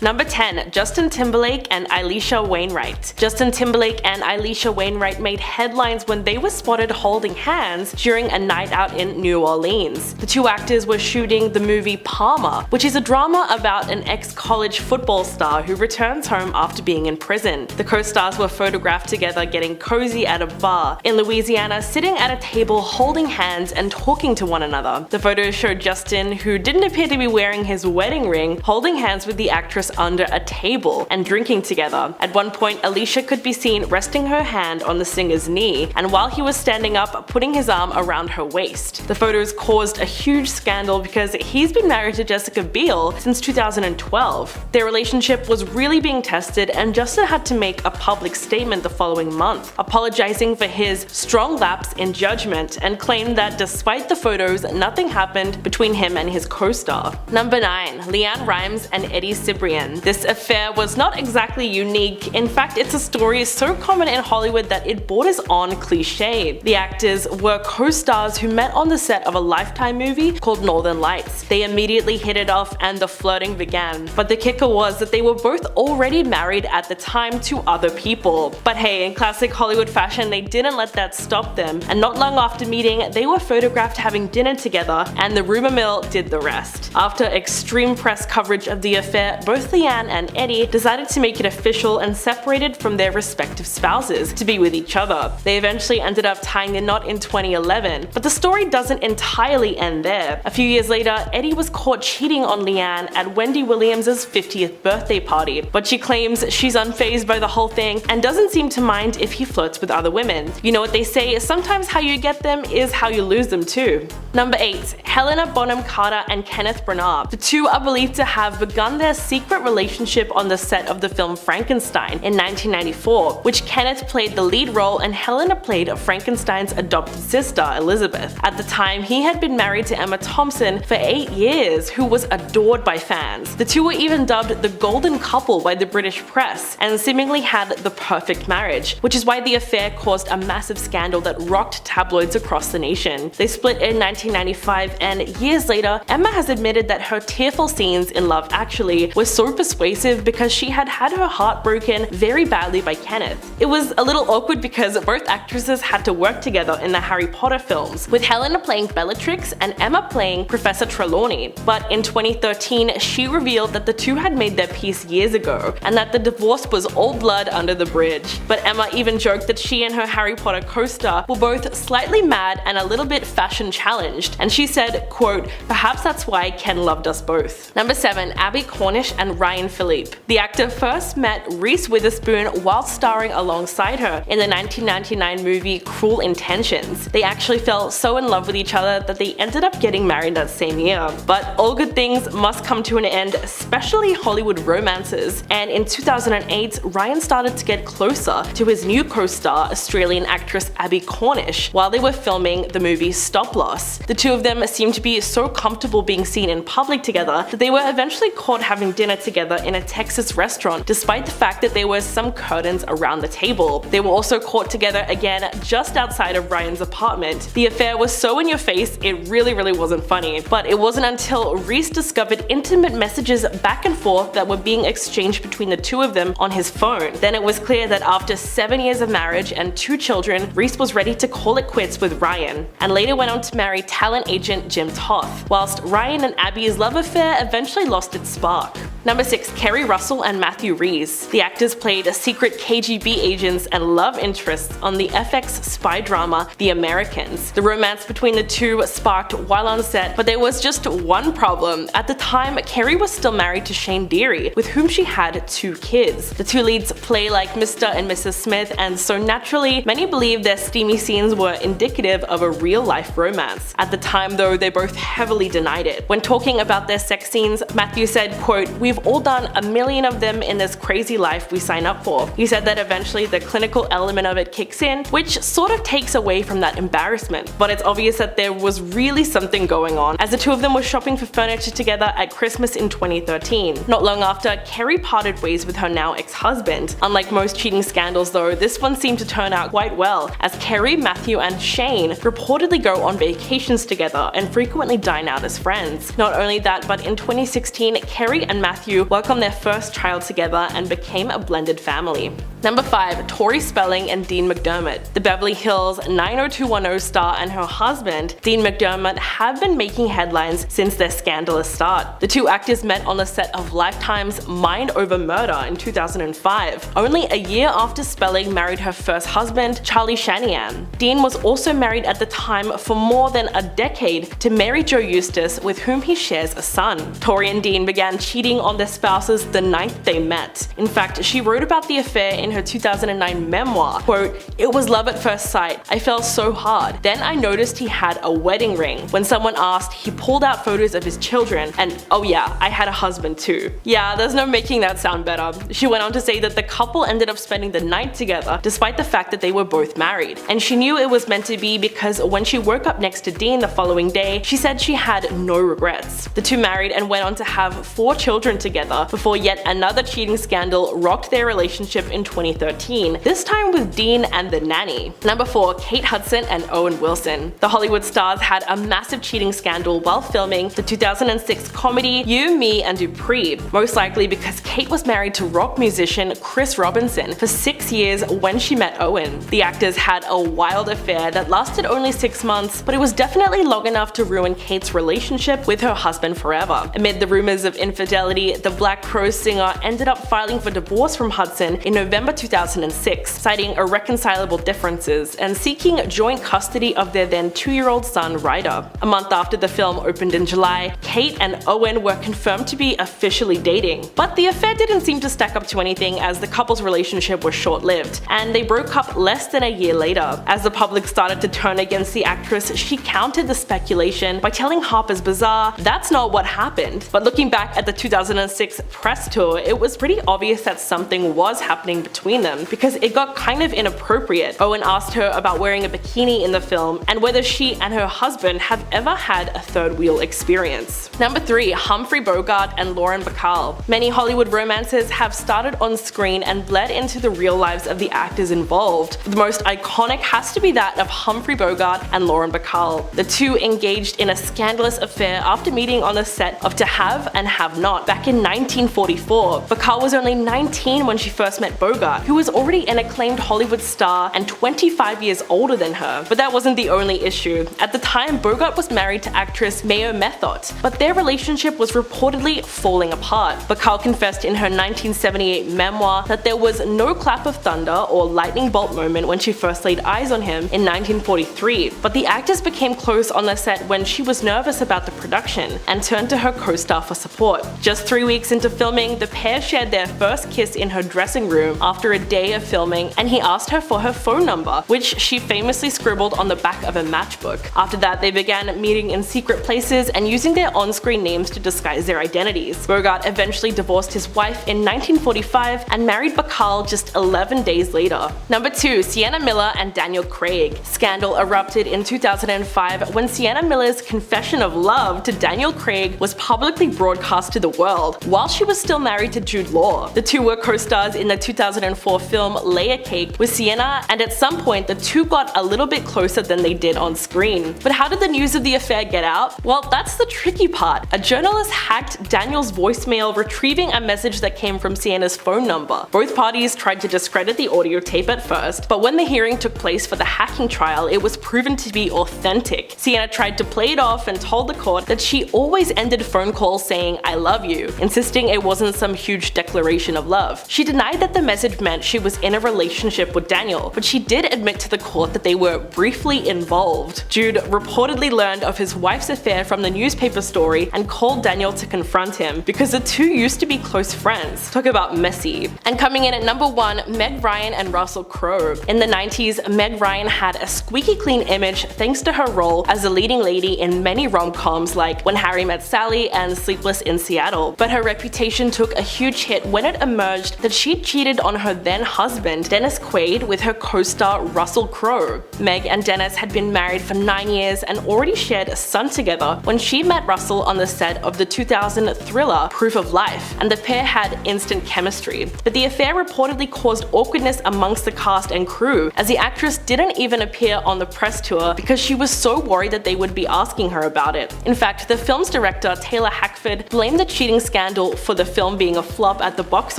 Number 10. Justin Timberlake and Elisha Wainwright. Justin Timberlake and Elisha Wainwright made headlines when they were spotted holding hands during a night out in New Orleans. The two actors were shooting the movie Palmer, which is a drama about an ex-college football star who returns home after being in prison. The co-stars were photographed together getting cozy at a bar in Louisiana, sitting at a table holding hands and talking to one another. The photos showed Justin, who didn't appear to be wearing his wedding ring, holding hands with the actress under a table and drinking together. At one point, Elisha could be seen resting her hand on the singer's knee, and while he was standing up, putting his arm around her waist. The photos caused a huge scandal because he's been married to Jessica Biel since 2012. Their relationship was really being tested, and Justin had to make a public statement the following month, apologizing for his strong lapse in judgment, and claimed that despite the photos, nothing happened between him and his co-star. Number 9. LeAnn Rimes and Eddie Cibrian. This affair was not exactly unique. In fact, it's a story so common in Hollywood that it borders on cliche. The actors were co-stars who met on the set of a Lifetime movie called Northern Lights. They immediately hit it off and the flirting began. But the kicker was that they were both already married at the time to other people. But hey, in classic Hollywood fashion, they didn't let that stop them, and not long after meeting, they were photographed having dinner together, and the rumor mill did the rest. After extreme press coverage of the affair, both LeAnn and Eddie decided to make it official and separated from their respective spouses to be with each other. They eventually ended up tying the knot in 2011, but the story doesn't entirely end there. A few years later, Eddie was caught cheating on LeAnn at Wendy Williams' 50th birthday party, but she claims she's unfazed by the whole thing and doesn't seem to mind if he flirts with other women. You know what they say, sometimes how you get them is how you lose them too. Number 8. Helena Bonham Carter and Kenneth Branagh. The two are believed to have begun their secret relationship on the set of the film Frankenstein in 1994, which Kenneth played the lead role and Helena played Frankenstein's adopted sister, Elizabeth. At the time, he had been married to Emma Thompson for 8 years, who was adored by fans. The two were even dubbed the golden couple by the British press, and seemingly had the perfect marriage, which is why the affair caused a massive scandal that rocked tabloids across the nation. They split in 1995, and years later, Emma has admitted that her tearful scenes in Love Actually were so persuasive because she had had her heart broken very badly by Kenneth. It was a little awkward because both actresses had to work together in the Harry Potter films, with Helena playing Bellatrix and Emma playing Professor Trelawney. But in 2013, she revealed that the two had made their peace years ago, and that the divorce was all blood under the bridge. But Emma even joked that she and her Harry Potter co-star were both slightly mad and a little bit fashion challenged, and she said, quote, "Perhaps that's why Ken loved us both." Number 7. Abby Cornish and Ryan Philippe. The actor first met Reese Witherspoon while starring alongside her in the 1999 movie Cruel Intentions. They actually fell so in love with each other that they ended up getting married that same year. But all good things must come to an end, especially Hollywood romances, and in 2008, Ryan started to get closer to his new co-star, Australian actress Abby Cornish, while they were filming the movie Stop Loss. The two of them seemed to be so comfortable being seen in public together that they were eventually caught having dinner together in a Texas restaurant, despite the fact that there were some curtains around the table. They were also caught together again just outside of Ryan's apartment. The affair was so in your face, it really wasn't funny. But it wasn't until Reese discovered intimate messages back and forth that were being exchanged between the two of them on his phone. Then it was clear that after 7 years of marriage and 2 children, Reese was ready to call it quits with Ryan, and later went on to marry talent agent Jim Toth, whilst Ryan and Abby's love affair eventually lost its spark. Number 6. Kerry Russell and Matthew Rhys. The actors played secret KGB agents and love interests on the FX spy drama The Americans. The romance between the two sparked while on set, but there was just one problem. At the time, Kerry was still married to Shane Deary, with whom she had 2 kids. The two leads play like Mr. and Mrs. Smith, and so naturally, many believe their steamy scenes were indicative of a real-life romance. At the time though, they both heavily denied it. When talking about their sex scenes, Matthew said, quote, "We've all done a million of them in this crazy life we sign up for." He said that eventually the clinical element of it kicks in, which sort of takes away from that embarrassment. But it's obvious that there was really something going on, as the two of them were shopping for furniture together at Christmas in 2013. Not long after, Kerry parted ways with her now ex-husband. Unlike most cheating scandals though, this one seemed to turn out quite well, as Kerry, Matthew and Shane reportedly go on vacations together and frequently dine out as friends. Not only that, but in 2016, Kerry and Matthew Matthew welcomed their first child together and became a blended family. Number 5. Tori Spelling and Dean McDermott. The Beverly Hills 90210 star and her husband, Dean McDermott, have been making headlines since their scandalous start. The two actors met on the set of Lifetime's Mind Over Murder in 2005, only a year after Spelling married her first husband, Charlie Shanahan. Dean was also married at the time for more than a decade to Mary Jo Eustace, with whom he shares a son. Tori and Dean began cheating on their spouses the night they met. In fact, she wrote about the affair in her 2009 memoir, quote, "It was love at first sight. I fell so hard. Then I noticed he had a wedding ring. When someone asked, he pulled out photos of his children, and oh yeah, I had a husband too." Yeah, there's no making that sound better. She went on to say that the couple ended up spending the night together despite the fact that they were both married. And she knew it was meant to be because when she woke up next to Dean the following day, she said she had no regrets. The two married and went on to have 4 children together before yet another cheating scandal rocked their relationship in 2013, this time with Dean and the nanny. Number 4. Kate Hudson and Owen Wilson. The Hollywood stars had a massive cheating scandal while filming the 2006 comedy You, Me and Dupree, most likely because Kate was married to rock musician Chris Robinson for 6 years when she met Owen. The actors had a wild affair that lasted only 6 months, but it was definitely long enough to ruin Kate's relationship with her husband forever. Amid the rumors of infidelity, the Black Crowes singer ended up filing for divorce from Hudson in November 2006, citing irreconcilable differences and seeking joint custody of their then 2-year-old son Ryder. A month after the film opened in July, Kate and Owen were confirmed to be officially dating. But the affair didn't seem to stack up to anything, as the couple's relationship was short-lived, and they broke up less than a year later. As the public started to turn against the actress, she countered the speculation by telling Harper's Bazaar that's not what happened. But looking back at the 2006 press tour, it was pretty obvious that something was happening between them, because it got kind of inappropriate. Owen asked her about wearing a bikini in the film and whether she and her husband have ever had a third wheel experience. Number 3. Humphrey Bogart and Lauren Bacall. Many Hollywood romances have started on screen and bled into the real lives of the actors involved. The most iconic has to be that of Humphrey Bogart and Lauren Bacall. The two engaged in a scandalous affair after meeting on the set of To Have and Have Not back in 1944. Bacall was only 19 when she first met Bogart, who was already an acclaimed Hollywood star and 25 years older than her. But that wasn't the only issue. At the time, Bogart was married to actress Mayo Methot, but their relationship was reportedly falling apart. Bacall confessed in her 1978 memoir that there was no clap of thunder or lightning bolt moment when she first laid eyes on him in 1943, but the actors became close on the set when she was nervous about the production and turned to her co-star for support. Just 3 weeks into filming, the pair shared their first kiss in her dressing room after a day of filming, and he asked her for her phone number, which she famously scribbled on the back of a matchbook. After that, they began meeting in secret places and using their on-screen names to disguise their identities. Bogart eventually divorced his wife in 1945 and married Bacall just 11 days later. Number 2. Sienna Miller and Daniel Craig. Scandal erupted in 2005 when Sienna Miller's confession of love to Daniel Craig was publicly broadcast to the world, while she was still married to Jude Law. The two were co-stars in the 2004 film Layer Cake with Sienna, and at some point the two got a little bit closer than they did on screen. But how did the news of the affair get out? Well, that's the tricky part. A journalist hacked Daniel's voicemail, retrieving a message that came from Sienna's phone number. Both parties tried to discredit the audio tape at first, but when the hearing took place for the hacking trial, it was proven to be authentic. Sienna tried to play it off and told the court that she always ended phone calls saying "I love you," insisting it wasn't some huge declaration of love. She denied that the message meant she was in a relationship with Daniel, but she did admit to the court that they were briefly involved. Jude reportedly learned of his wife's affair from the newspaper story and called Daniel to confront him, because the two used to be close friends. Talk about messy. And coming in at number 1, Meg Ryan and Russell Crowe. In the 90s, Meg Ryan had a squeaky clean image thanks to her role as a leading lady in many rom-coms like When Harry Met Sally and Sleepless in Seattle. But her reputation took a huge hit when it emerged that she cheated on her then husband, Dennis Quaid, with her co-star Russell Crowe. Meg and Dennis had been married for 9 years and already shared a son together when she met Russell on the set of the 2000 thriller Proof of Life, and the pair had instant chemistry. But the affair reportedly caused awkwardness amongst the cast and crew, as the actress didn't even appear on the press tour because she was so worried that they would be asking her about it. In fact, the film's director Taylor Hackford blamed the cheating scandal for the film being a flop at the box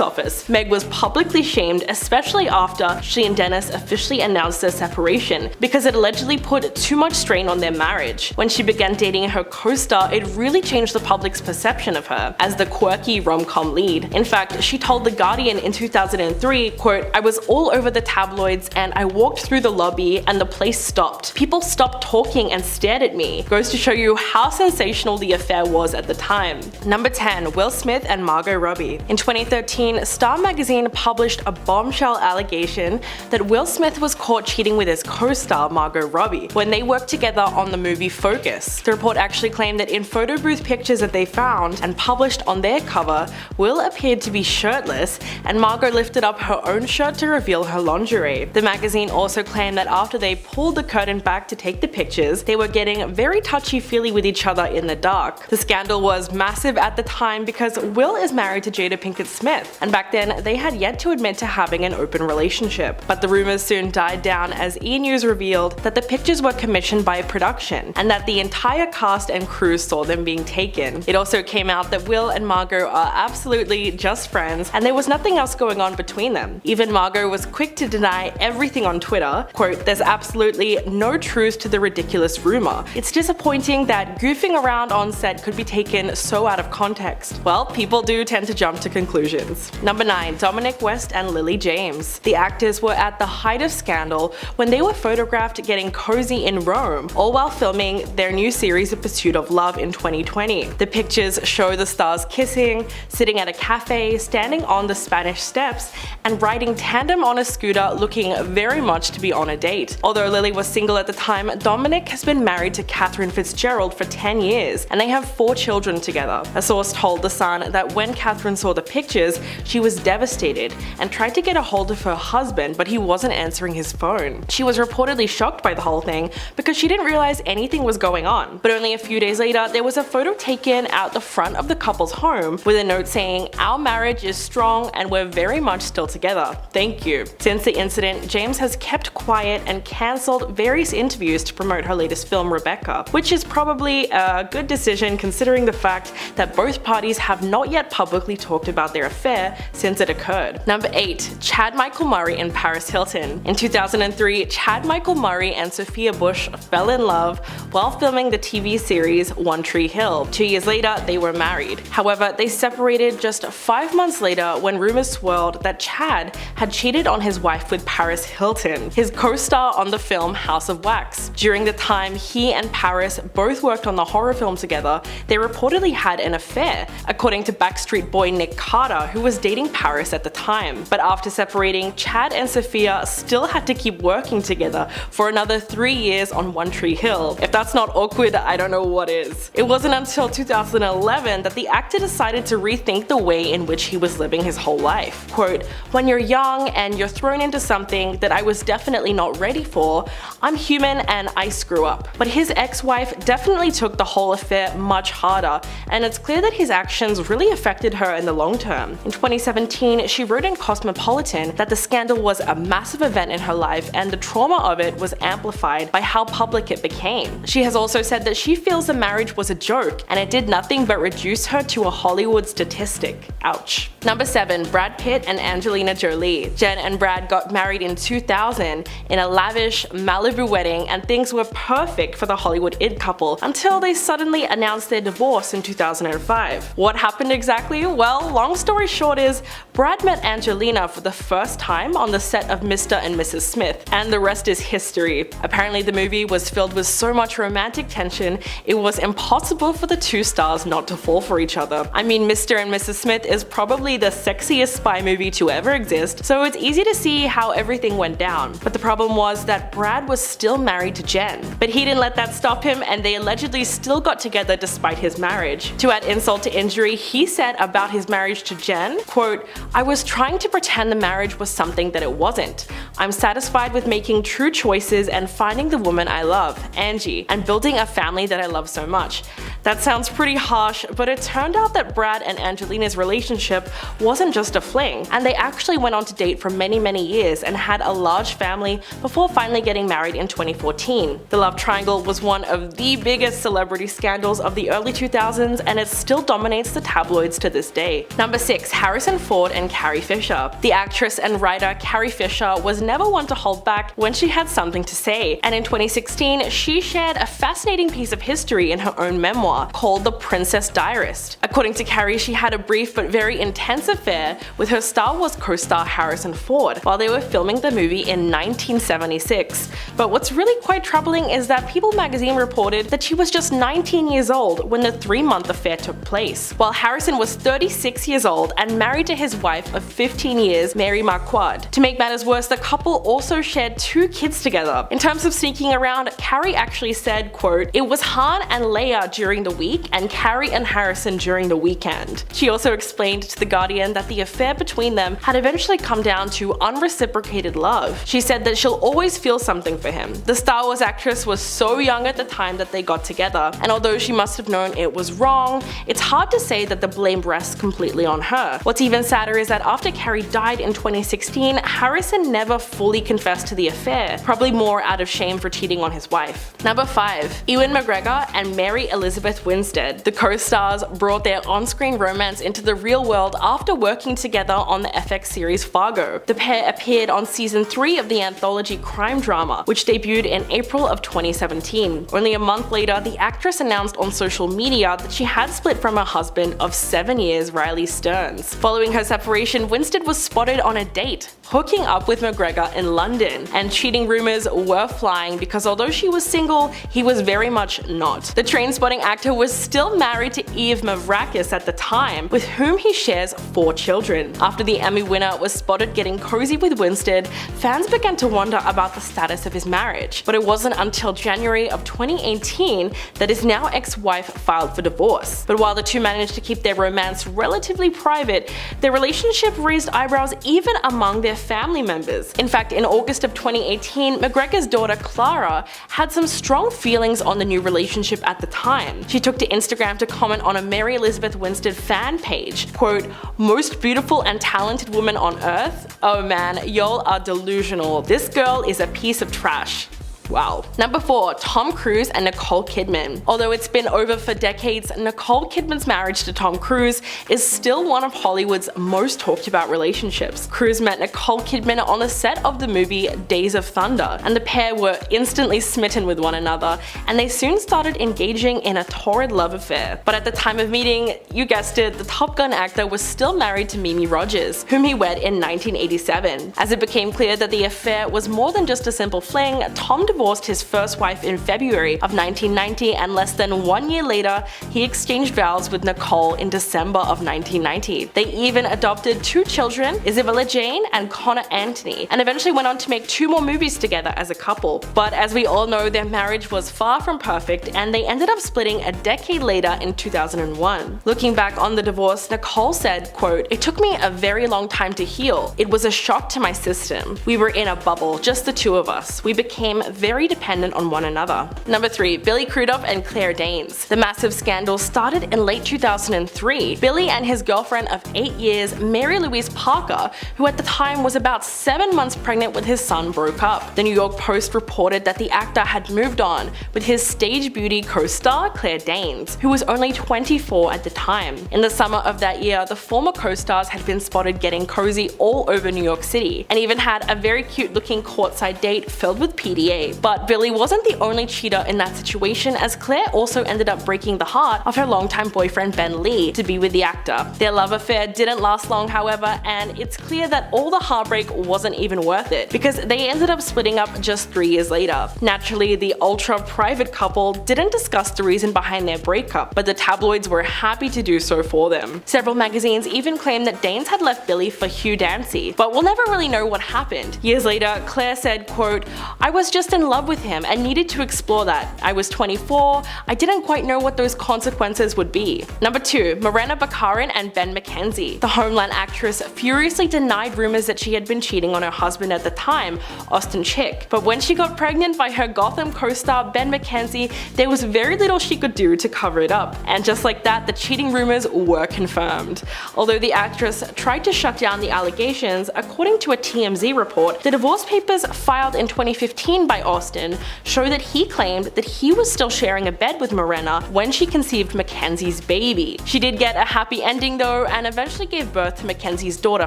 office. Meg was publicly shamed, especially after she and Dennis officially announced their separation, because it allegedly put too much strain on their marriage. When she began dating her co-star, it really changed the public's perception of her as the quirky rom-com lead. In fact, she told The Guardian in 2003, quote, "I was all over the tabloids and I walked through the lobby and the place stopped. People stopped talking and stared at me." Goes to show you how sensational the affair was at the time. Number 10. Will Smith and Margot Robbie. In 2013, Star magazine published a bombshell allegation that Will Smith was caught cheating with his co-star Margot Robbie when they worked together on the movie Focus. The report actually claimed that in photo booth pictures that they found and published on their cover, Will appeared to be shirtless and Margot lifted up her own shirt to reveal her lingerie. The magazine also claimed that after they pulled the curtain back to take the pictures, they were getting very touchy-feely with each other in the dark. The scandal was massive at the time because Will is married to Jada Pinkett Smith, and back then they had yet to admit to having an open relationship. But the rumors soon died down as E! News revealed that the pictures were commissioned by a production and that the entire cast and crew saw them being taken. It also came out that Will and Margot are absolutely just friends and there was nothing else going on between them. Even Margot was quick to deny everything on Twitter, quote, "There's absolutely no truth to the ridiculous rumor. It's disappointing that goofing around on set could be taken so out of context." Well, people do tend to jump to conclusions. Number 9. Dominic West and Lily James. The actors were at the height of scandal when they were photographed getting cozy in Rome, all while filming their new series of Pursuit of Love in 2020. The pictures show the stars kissing, sitting at a cafe, standing on the Spanish steps, and riding tandem on a scooter, looking very much to be on a date. Although Lily was single at the time, Dominic has been married to Catherine Fitzgerald for 10 years, and they have 4 children together. A source told The Sun that when Catherine saw the pictures, she was devastated and tried to get a hold of her husband, but he wasn't answering his phone. She was reportedly shocked by the whole thing because she didn't realize anything was going on. But only a few days later, there was a photo taken out the front of the couple's home with a note saying, "Our marriage is strong and we're very much still together. Thank you." Since the incident, James has kept quiet and cancelled various interviews to promote her latest film, Rebecca, which is probably a good decision considering the fact that both parties have not yet publicly talked about their affair since it occurred. Number 8. Chad Michael Murray and Paris Hilton. In 2003, Chad Michael Murray and Sophia Bush fell in love while filming the TV series One Tree Hill. 2 years later, they were married. However, they separated just 5 months later when rumors swirled that Chad had cheated on his wife with Paris Hilton, his co-star on the film House of Wax. During the time he and Paris both worked on the horror film together, they reportedly had an affair, according to Backstreet Boy Nick Carter, who was dating Paris at the time. But after separating, Chad and Sophia still had to keep working together for another 3 years on One Tree Hill. If that's not awkward, I don't know what is. It wasn't until 2011 that the actor decided to rethink the way in which he was living his whole life. Quote, "When you're young and you're thrown into something that I was definitely not ready for, I'm human and I screw up." But his ex-wife definitely took the whole affair much harder, and it's clear that his actions really affected her in the long term. In 2017, she wrote in Cosmopolitan that the scandal was a massive event in her life and the trauma of it was amplified by how public it became. She has also said that she feels the marriage was a joke and it did nothing but reduce her to a Hollywood statistic. Ouch. Number 7. Brad Pitt and Angelina Jolie. Jen and Brad got married in 2000 in a lavish Malibu wedding and things were perfect for the Hollywood it couple until they suddenly announced their divorce in 2005. What happened exactly? Well, long story short is, Brad met Angelina for the first time on the set of Mr. and Mrs. Smith, and the rest is history. Apparently the movie was filled with so much romantic tension, it was impossible for the two stars not to fall for each other. I mean, Mr. and Mrs. Smith is probably the sexiest spy movie to ever exist, so it's easy to see how everything went down. But the problem was that Brad was still married to Jen. But he didn't let that stop him, and they allegedly still got together despite his marriage. To add insult to injury, he said about his marriage to Jen, quote, "I was trying to pretend the marriage was something that it wasn't. I'm satisfied with making true choices and finding the woman I love, Angie, and building a family that I love so much." That sounds pretty harsh, but it turned out that Brad and Angelina's relationship wasn't just a fling, and they actually went on to date for many years and had a large family before finally getting married in 2014. The love triangle was one of the biggest celebrity scandals of the early 2000s, and it still dominates dominates the tabloids to this day. Number 6. Harrison Ford and Carrie Fisher. The actress and writer Carrie Fisher was never one to hold back when she had something to say, and in 2016 she shared a fascinating piece of history in her own memoir called The Princess Diarist. According to Carrie, she had a brief but very intense affair with her Star Wars co-star Harrison Ford while they were filming the movie in 1976. But what's really quite troubling is that People magazine reported that she was just 19 years old when the 3-month affair took place, while Harrison was 36 years old and married to his wife of 15 years, Mary Marquardt. To make matters worse, the couple also shared 2 kids together. In terms of sneaking around, Carrie actually said, quote, "It was Han and Leia during the week and Carrie and Harrison during the weekend." She also explained to The Guardian that the affair between them had eventually come down to unreciprocated love. She said that she'll always feel something for him. The Star Wars actress was so young at the time that they got together, and although she must have known it was wrong, it's hard to say that the blame rests completely on her. What's even sadder is that after Carrie died in 2016, Harrison never fully confessed to the affair, probably more out of shame for cheating on his wife. Number 5. Ewan McGregor and Mary Elizabeth Winstead. The co-stars brought their on-screen romance into the real world after working together on the FX series Fargo. The pair appeared on season 3 of the anthology crime drama, which debuted in April of 2017. Only a month later, the actress announced on social media that she had split from her husband of 7 years, Riley Stearns. Following her separation, Winstead was spotted on a date, hooking up with McGregor in London, and cheating rumors were flying because although she was single, he was very much not. The train-spotting actor was still married to Eve Mavrakis at the time, with whom he shares 4 children. After the Emmy winner was spotted getting cozy with Winstead, fans began to wonder about the status of his marriage, but it wasn't until January of 2018 that his now ex-wife filed for divorce. But while the two managed to keep their romance relatively private, their relationship raised eyebrows even among their family members. In fact, in August of 2018, McGregor's daughter Clara had some strong feelings on the new relationship at the time. She took to Instagram to comment on a Mary Elizabeth Winstead fan page, quote, "Most beautiful and talented woman on earth? Oh man, y'all are delusional. This girl is a piece of trash." Wow. Number 4. Tom Cruise and Nicole Kidman. Although it's been over for decades, Nicole Kidman's marriage to Tom Cruise is still one of Hollywood's most talked about relationships. Cruise met Nicole Kidman on the set of the movie Days of Thunder, and the pair were instantly smitten with one another, and they soon started engaging in a torrid love affair. But at the time of meeting, you guessed it, the Top Gun actor was still married to Mimi Rogers, whom he wed in 1987. As it became clear that the affair was more than just a simple fling, Tom divorced his first wife in February of 1990, and less than 1 year later, he exchanged vows with Nicole in December of 1990. They even adopted 2 children, Isabella Jane and Connor Anthony, and eventually went on to make 2 more movies together as a couple. But as we all know, their marriage was far from perfect, and they ended up splitting a decade later in 2001. Looking back on the divorce, Nicole said, quote, "It took me a very long time to heal. It was a shock to my system. We were in a bubble, just the 2 of us. We became very dependent on one another." Number 3. Billy Crudup and Claire Danes. The massive scandal started in late 2003. Billy and his girlfriend of 8 years, Mary Louise Parker, who at the time was about 7 months pregnant with his son, broke up. The New York Post reported that the actor had moved on with his stage beauty co-star Claire Danes, who was only 24 at the time. In the summer of that year, the former co-stars had been spotted getting cozy all over New York City, and even had a very cute looking courtside date filled with PDA. But Billy wasn't the only cheater in that situation, as Claire also ended up breaking the heart of her longtime boyfriend Ben Lee to be with the actor. Their love affair didn't last long, however, and it's clear that all the heartbreak wasn't even worth it, because they ended up splitting up just 3 years later. Naturally, the ultra-private couple didn't discuss the reason behind their breakup, but the tabloids were happy to do so for them. Several magazines even claimed that Danes had left Billy for Hugh Dancy, but we'll never really know what happened. Years later, Claire said, quote, "I was just in love with him and needed to explore that. I was 24, I didn't quite know what those consequences would be." Number 2. Morena Baccarin and Ben McKenzie. The Homeland actress furiously denied rumors that she had been cheating on her husband at the time, Austin Chick. But when she got pregnant by her Gotham co-star Ben McKenzie, there was very little she could do to cover it up. And just like that, the cheating rumors were confirmed. Although the actress tried to shut down the allegations, according to a TMZ report, the divorce papers filed in 2015 by Austin show that he claimed that he was still sharing a bed with Morena when she conceived Mackenzie's baby. She did get a happy ending though, and eventually gave birth to Mackenzie's daughter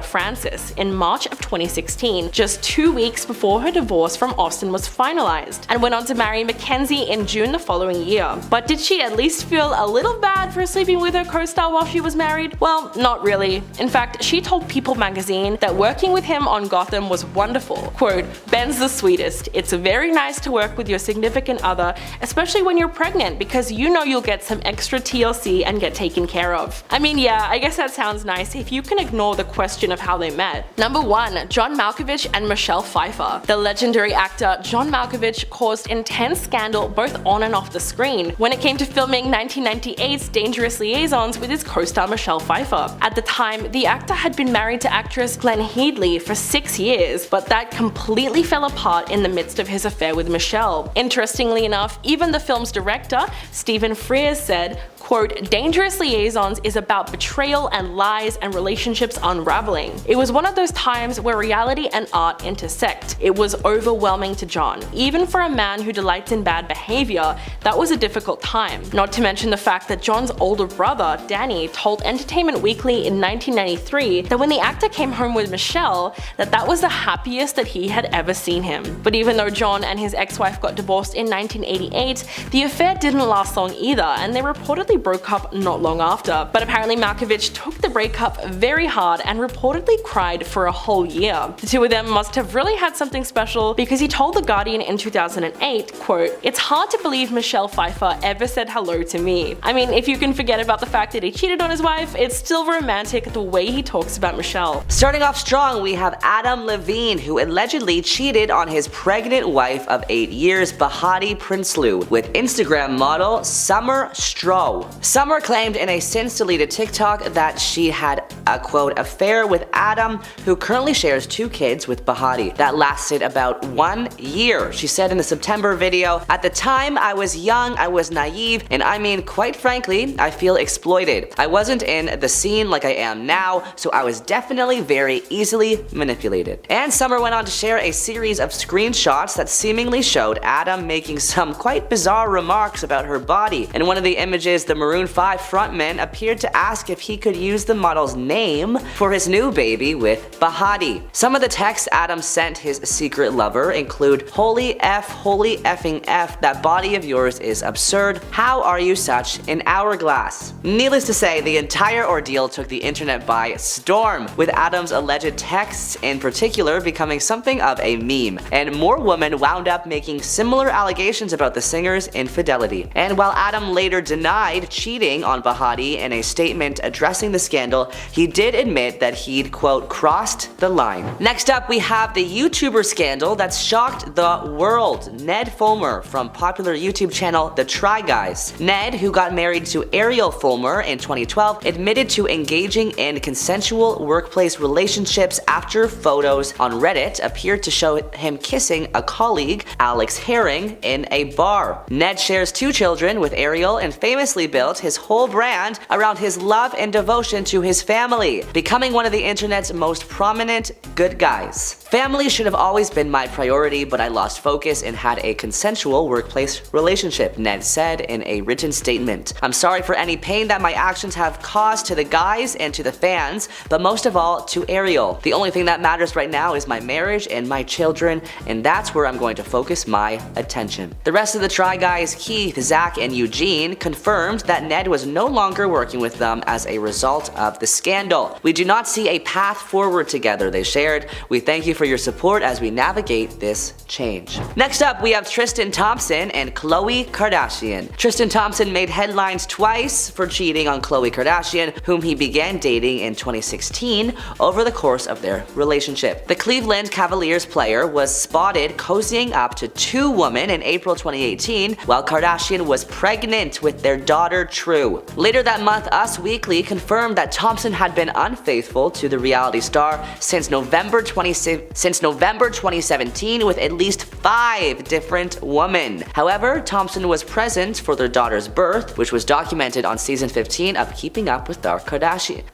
Frances in March of 2016, just 2 weeks before her divorce from Austin was finalized, and went on to marry Mackenzie in June the following year. But did she at least feel a little bad for sleeping with her co-star while she was married? Well, not really. In fact, she told People magazine that working with him on Gotham was wonderful. Quote, "Ben's the sweetest. It's very nice to work with your significant other, especially when you're pregnant, because you know you'll get some extra TLC and get taken care of." I mean, yeah, I guess that sounds nice if you can ignore the question of how they met. Number 1. John Malkovich and Michelle Pfeiffer. The legendary actor John Malkovich caused intense scandal both on and off the screen when it came to filming 1998's Dangerous Liaisons with his co-star Michelle Pfeiffer. At the time, the actor had been married to actress Glenn Headley for 6 years, but that completely fell apart in the midst of his affair with Michelle. Interestingly enough, even the film's director, Stephen Frears, said, quote, "Dangerous Liaisons is about betrayal and lies and relationships unraveling. It was one of those times where reality and art intersect. It was overwhelming to John. Even for a man who delights in bad behavior, that was a difficult time." Not to mention the fact that John's older brother, Danny, told Entertainment Weekly in 1993 that when the actor came home with Michelle, that was the happiest that he had ever seen him. But even though John and his ex-wife got divorced in 1988, the affair didn't last long either, and they reportedly broke up not long after. But apparently Malkovich took the breakup very hard and reportedly cried for a whole year. The two of them must have really had something special, because he told The Guardian in 2008, quote, "It's hard to believe Michelle Pfeiffer ever said hello to me." I mean, if you can forget about the fact that he cheated on his wife, it's still romantic the way he talks about Michelle. Starting off strong, we have Adam Levine, who allegedly cheated on his pregnant wife of 8 years, Bahati Prinsloo, with Instagram model Summer Stroh. Summer claimed in a since-deleted TikTok that she had a quote affair with Adam, who currently shares 2 kids with Bahati. That lasted about 1 year. She said in the September video, "At the time I was young, I was naive, and I mean, quite frankly, I feel exploited. I wasn't in the scene like I am now, so I was definitely very easily manipulated." And Summer went on to share a series of screenshots that seemingly showed Adam making some quite bizarre remarks about her body. In one of the images, the Maroon 5 frontman appeared to ask if he could use the model's name for his new baby with Bahati. Some of the texts Adam sent his secret lover include, "Holy effing F, that body of yours is absurd. How are you such an hourglass?" Needless to say, the entire ordeal took the internet by storm, with Adam's alleged texts in particular becoming something of a meme, and more women wound up making similar allegations about the singer's infidelity. And while Adam later denied cheating on Bahati in a statement addressing the scandal, he did admit that he'd quote crossed the line. Next up, we have the YouTuber scandal that's shocked the world. Ned Fulmer from popular YouTube channel The Try Guys. Ned, who got married to Ariel Fulmer in 2012, admitted to engaging in consensual workplace relationships after photos on Reddit appeared to show him kissing a colleague, Alex Herring, in a bar. Ned shares 2 children with Ariel and famously built his whole brand around his love and devotion to his family, becoming one of the internet's most prominent good guys. "Family should have always been my priority, but I lost focus and had a consensual workplace relationship," Ned said in a written statement. "I'm sorry for any pain that my actions have caused to the guys and to the fans, but most of all to Ariel. The only thing that matters right now is my marriage and my children, and that's where I'm going to focus my attention." The rest of the Try Guys, Keith, Zach, and Eugene, confirmed that Ned was no longer working with them as a result of the scandal. "We do not see a path forward together," they shared. "We thank you for your support as we navigate this change." Next up, we have Tristan Thompson and Khloe Kardashian. Tristan Thompson made headlines twice for cheating on Khloe Kardashian, whom he began dating in 2016 over the course of their relationship. The Cleveland Cavaliers player was spotted cozying up to 2 women in April 2018 while Kardashian was pregnant with their daughter daughter true. Later that month, Us Weekly confirmed that Thompson had been unfaithful to the reality star since November 2017 with at least 5 different women. However, Thompson was present for their daughter's birth, which was documented on season 15 of Keeping Up with the Kardashians.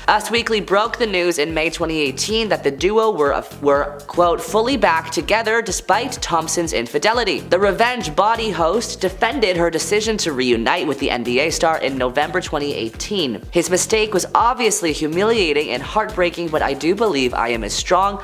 Us Weekly broke the news in May 2018 that the duo were quote, fully back together despite Thompson's infidelity. The Revenge Body host defended her decision to reunite with the NBA star in November 2018. His mistake was obviously humiliating and heartbreaking, but I do believe I am strong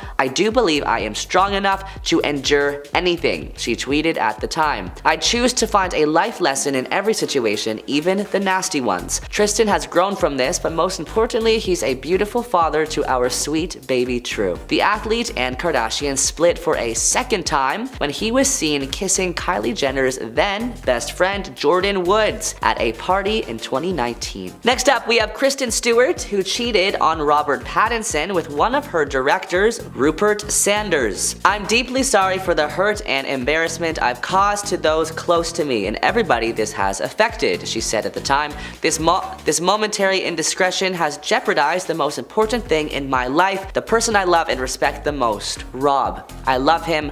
enough to endure anything, she tweeted at the time. I choose to find a life lesson in every situation, even the nasty ones. Tristan has grown from this, but most importantly, he's a beautiful father to our sweet baby True. The athlete and Kardashian split for a second time when he was seen kissing Kylie Jenner's then best friend Jordan Woods at a party in 2019. Next up, we have Kristen Stewart, who cheated on Robert Pattinson with one of her directors, Rupert Sanders. I'm deeply sorry for the hurt and embarrassment I've caused to those close to me and everybody this has affected, she said at the time. This momentary indiscretion has jeopardized the most important thing in my life, the person I love and respect the most, Rob. I love him,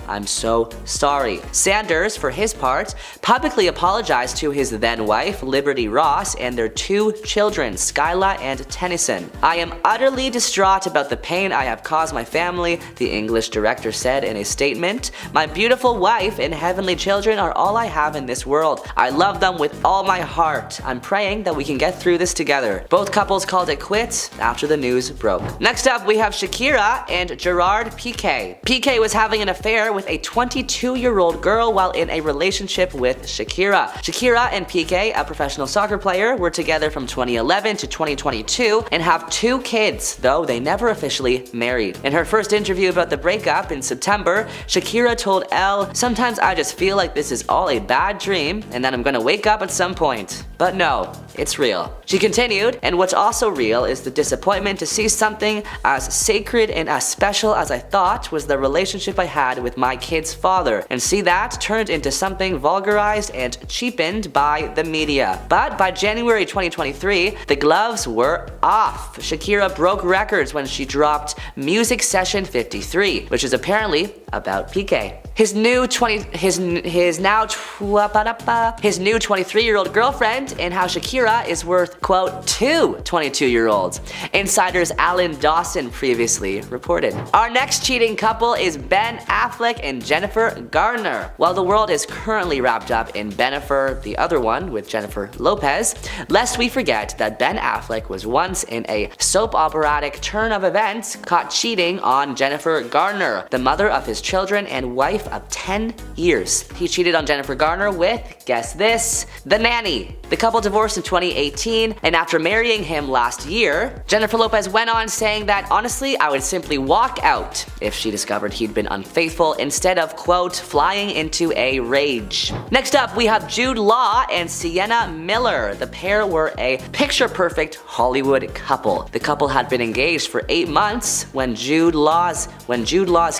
I'm so sorry. Sanders, for his part, publicly apologized to his then wife, Liberty Ross, and their 2 children, Skyla and Tennyson. I am utterly distraught about the pain I have caused my family, the English director said in a statement. My beautiful wife and heavenly children are all I have in this world. I love them with all my heart. I'm praying that we can get through this together. Both couples called it quits after the news broke. Next up, we have Shakira and Gerard Piqué. Piqué was having an affair with a 22-year-old girl while in a relationship with Shakira. Shakira and Piqué, a professional soccer player, were together from 2011 to 2022 and have 2 kids, though they never officially married. In her first interview about the breakup in September, Shakira told Elle, "Sometimes I just feel like this is all a bad dream and that I'm gonna wake up at some point. But no, it's real." She continued, "And what's also real is the disappointment to see something as sacred and as special as I thought was the relationship I had with my kid's father, and see that turned into something vulgarized and cheapened by the media." But by January 2023, the gloves were off. Shakira broke records when she dropped Music Session 53, which is apparently about Piqué. His new 23-year-old girlfriend, and how Shakira is worth, quote, 2 22-year-olds. Insider's Alan Dawson previously reported. Our next cheating couple is Ben Affleck and Jennifer Garner. While the world is currently wrapped up in Bennifer, the other one with Jennifer Lopez, lest we forget that Ben Affleck was once in a soap operatic turn of events caught cheating on Jennifer Garner, the mother of his children and wife of 10 years. He cheated on Jennifer Garner with, guess this, the nanny. The couple divorced in 2018, and after marrying him last year, Jennifer Lopez went on saying that, "Honestly, I would simply walk out if she discovered he'd been unfaithful instead of, quote, flying into a rage." Next up, we have Jude Law and Sienna Miller. The pair were a picture-perfect Hollywood couple. The couple had been engaged for 8 months when Jude Law's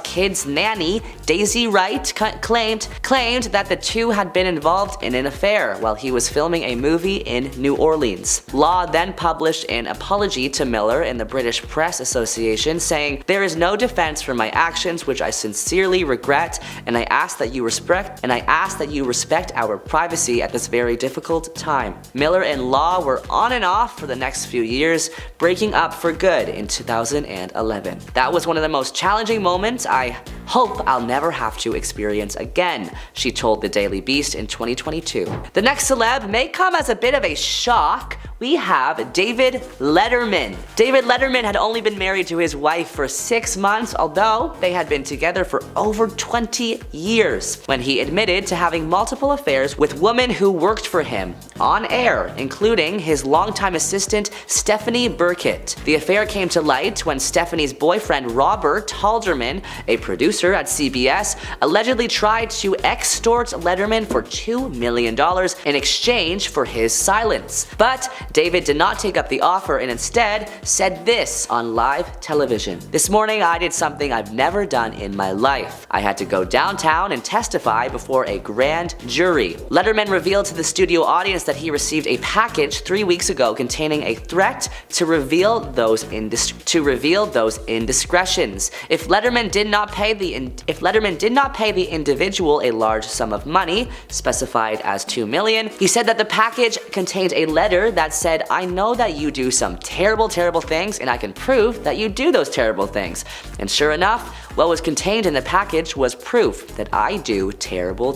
kid's nanny, Daisy Wright, claimed that the two had been involved in an affair while he was filming a movie in New Orleans. Law then published an apology to Miller in the British Press Association, saying, "There is no defense for my actions, which I sincerely regret, and I ask that you respect our privacy at this very difficult time." Miller and Law were on and off for the next few years, breaking up for good in 2011. "That was one of the most challenging moments I hope I'll never have to experience again," she told the Daily Beast in 2022. The next celeb may come as a bit of a shock. We have David Letterman. David Letterman had only been married to his wife for 6 months, although they had been together for over 20 years, when he admitted to having multiple affairs with women who worked for him on air, including his longtime assistant Stephanie Burkett. The affair came to light when Stephanie's boyfriend Robert Halderman, a producer at CBS, allegedly tried to extort Letterman for $2 million in exchange for his silence. But David did not take up the offer and instead said this on live television. "This morning I did something I've never done in my life. I had to go downtown and testify before a grand jury." Letterman revealed to the studio audience that he received a package 3 weeks ago containing a threat to reveal those indiscretions. If Letterman did not pay the individual a large sum of money, specified as $2 million, he said that the package contained a letter that said, "I know that you do some terrible things and I can prove that you do those terrible things." And sure enough, what was contained in the package was proof that I do terrible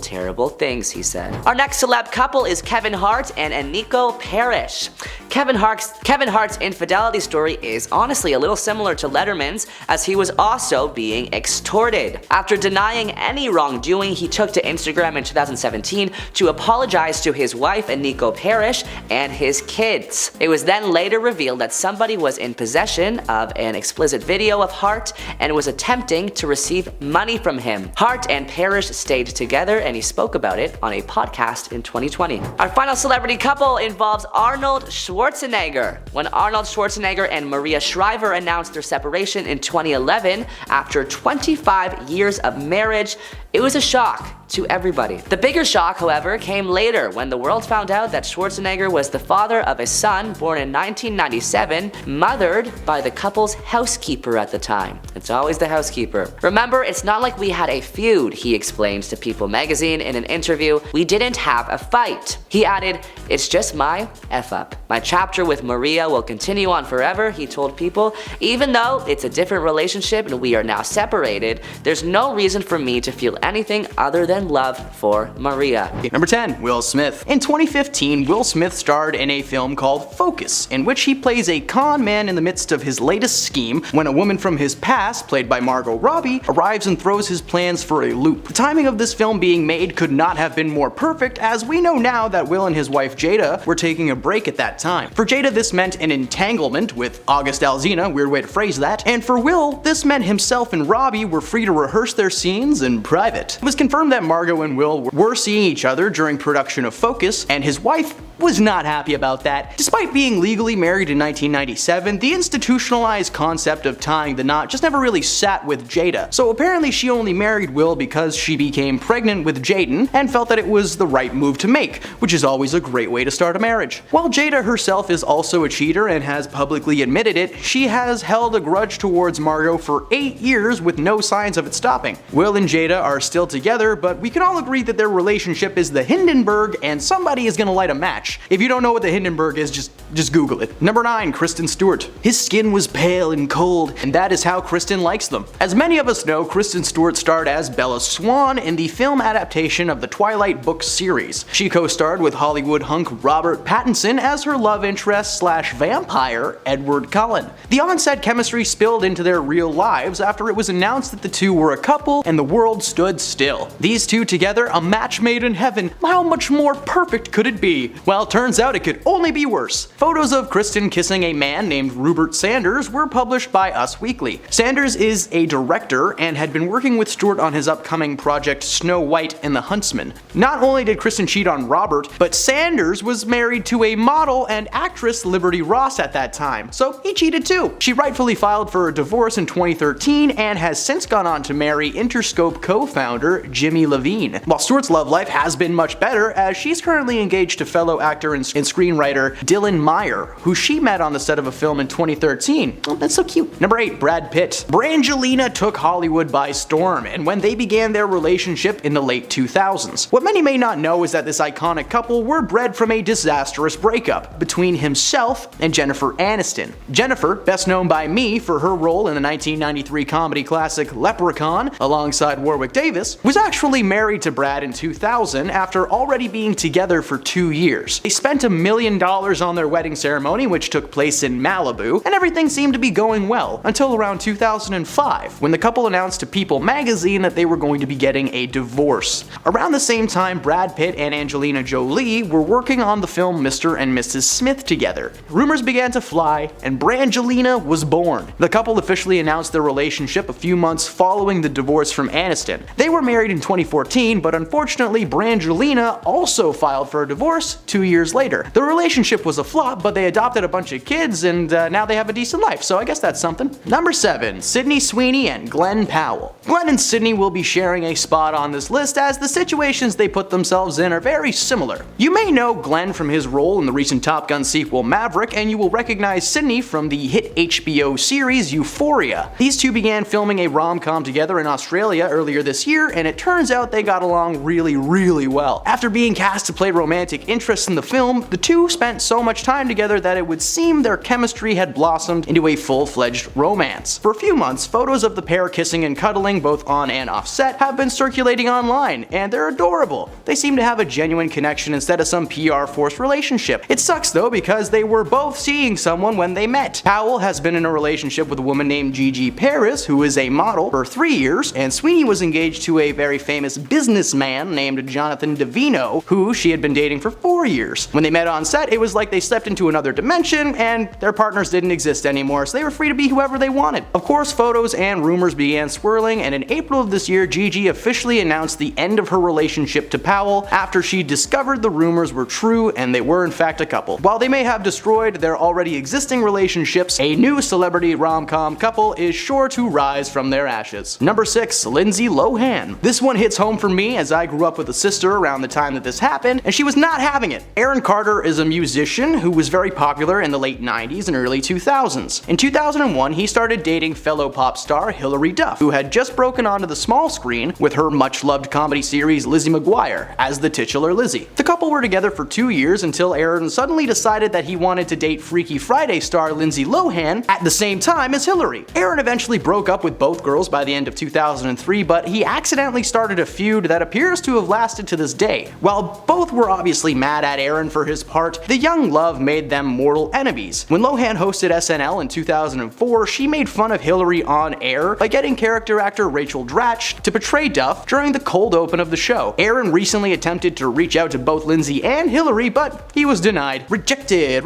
things, he said. Our next celeb couple is Kevin Hart and Eniko Parrish. Kevin Hart's infidelity story is honestly a little similar to Letterman's, as he was also being extorted. After denying any wrongdoing, he took to Instagram in 2017 to apologize to his wife Eniko Parrish and his kids. It was then later revealed that somebody was in possession of an explicit video of Hart and was attempting to receive money from him. Hart and Parrish stayed together and he spoke about it on a podcast in 2020. Our final celebrity couple involves Arnold Schwarzenegger. When Arnold Schwarzenegger and Maria Shriver announced their separation in 2011 after 25 years of marriage, it was a shock to everybody. The bigger shock, however, came later when the world found out that Schwarzenegger was the father of a son born in 1997, mothered by the couple's housekeeper at the time. It's always the housekeeper. "Remember, it's not like we had a feud," he explained to People magazine in an interview. "We didn't have a fight." He added, "It's just my F-up. My chapter with Maria will continue on forever," he told People. "Even though it's a different relationship and we are now separated, there's no reason for me to feel anything other than love for Maria." Number 10. Will Smith. In 2015, Will Smith starred in a film called Focus, in which he plays a con man in the midst of his latest scheme when a woman from his past, played by Margot Robbie, arrives and throws his plans for a loop. The timing of this film being made could not have been more perfect, as we know now that Will and his wife Jada were taking a break at that time. For Jada, this meant an entanglement with August Alsina, weird way to phrase that, and for Will, this meant himself and Robbie were free to rehearse their scenes in private. It was confirmed that Margot and Will were seeing each other during production of Focus, and his wife was not happy about that. Despite being legally married in 1997, the institutionalized concept of tying the knot just never really sat with Jada. So apparently she only married Will because she became pregnant with Jaden and felt that it was the right move to make, which is always a great way to start a marriage. While Jada herself is also a cheater and has publicly admitted it, she has held a grudge towards Margot for 8 years with no signs of it stopping. Will and Jada are still together, but we can all agree that their relationship is the Hindenburg and somebody is gonna light a match. If you don't know what the Hindenburg is, just Google it. Number 9. Kristen Stewart. His skin was pale and cold, and that is how Kristen likes them. As many of us know, Kristen Stewart starred as Bella Swan in the film adaptation of the Twilight book series. She co-starred with Hollywood hunk Robert Pattinson as her love interest / vampire, Edward Cullen. The on-set chemistry spilled into their real lives after it was announced that the two were a couple and the world stood still. These two together, a match made in heaven. How much more perfect could it be? Well, turns out it could only be worse. Photos of Kristen kissing a man named Rupert Sanders were published by Us Weekly. Sanders is a director and had been working with Stewart on his upcoming project Snow White and the Huntsman. Not only did Kristen cheat on Robert, but Sanders was married to a model and actress Liberty Ross at that time, so he cheated too. She rightfully filed for a divorce in 2013 and has since gone on to marry Interscope co-founder Jimmy Levine. While Stewart's love life has been much better, as she's currently engaged to fellow actor and screenwriter Dylan Meyer, who she met on the set of a film in 2013. Oh, that's so cute. Number 8. Brad Pitt. Brangelina took Hollywood by storm, and when they began their relationship in the late 2000s. What many may not know is that this iconic couple were bred from a disastrous breakup between himself and Jennifer Aniston. Jennifer, best known by me for her role in the 1993 comedy classic Leprechaun alongside Warwick Davis, was actually married to Brad in 2000 after already being together for 2 years. They spent $1 million on their wedding ceremony, which took place in Malibu, and everything seemed to be going well until around 2005, when the couple announced to People magazine that they were going to be getting a divorce. Around the same time, Brad Pitt and Angelina Jolie were working on the film Mr. and Mrs. Smith together. Rumors began to fly, and Brangelina was born. The couple officially announced their relationship a few months following the divorce from Aniston. They were married in 2014, but unfortunately Brangelina also filed for a divorce 2 2 years later. The relationship was a flop, but they adopted a bunch of kids and now they have a decent life, so I guess that's something. Number 7. Sydney Sweeney and Glenn Powell. Glenn and Sydney will be sharing a spot on this list as the situations they put themselves in are very similar. You may know Glenn from his role in the recent Top Gun sequel Maverick, and you will recognize Sydney from the hit HBO series Euphoria. These two began filming a rom-com together in Australia earlier this year, and it turns out they got along really well. After being cast to play romantic interests in the film, the two spent so much time together that it would seem their chemistry had blossomed into a full-fledged romance. For a few months, photos of the pair kissing and cuddling both on and off set have been circulating online, and they're adorable. They seem to have a genuine connection instead of some PR forced relationship. It sucks though because they were both seeing someone when they met. Powell has been in a relationship with a woman named Gigi Paris, who is a model, for 3 years, and Sweeney was engaged to a very famous businessman named Jonathan Davino, who she had been dating for 4 years. When they met on set, it was like they stepped into another dimension and their partners didn't exist anymore, so they were free to be whoever they wanted. Of course, photos and rumors began swirling, and in April of this year, Gigi officially announced the end of her relationship to Powell after she discovered the rumors were true and they were in fact a couple. While they may have destroyed their already existing relationships, a new celebrity rom-com couple is sure to rise from their ashes. Number 6. Lindsay Lohan. This one hits home for me as I grew up with a sister around the time that this happened, and she was not having it. Aaron Carter is a musician who was very popular in the late 90s and early 2000s. In 2001, he started dating fellow pop star Hilary Duff, who had just broken onto the small screen with her much-loved comedy series Lizzie McGuire as the titular Lizzie. The couple were together for 2 years until Aaron suddenly decided that he wanted to date Freaky Friday star Lindsay Lohan at the same time as Hilary. Aaron eventually broke up with both girls by the end of 2003, but he accidentally started a feud that appears to have lasted to this day. While both were obviously mad at Aaron for his part, the young love made them mortal enemies. When Lohan hosted SNL in 2004, she made fun of Hilary on air by getting character actor Rachel Dratch to portray Duff during the cold open of the show. Aaron recently attempted to reach out to both Lindsay and Hilary, but he was denied. Rejected,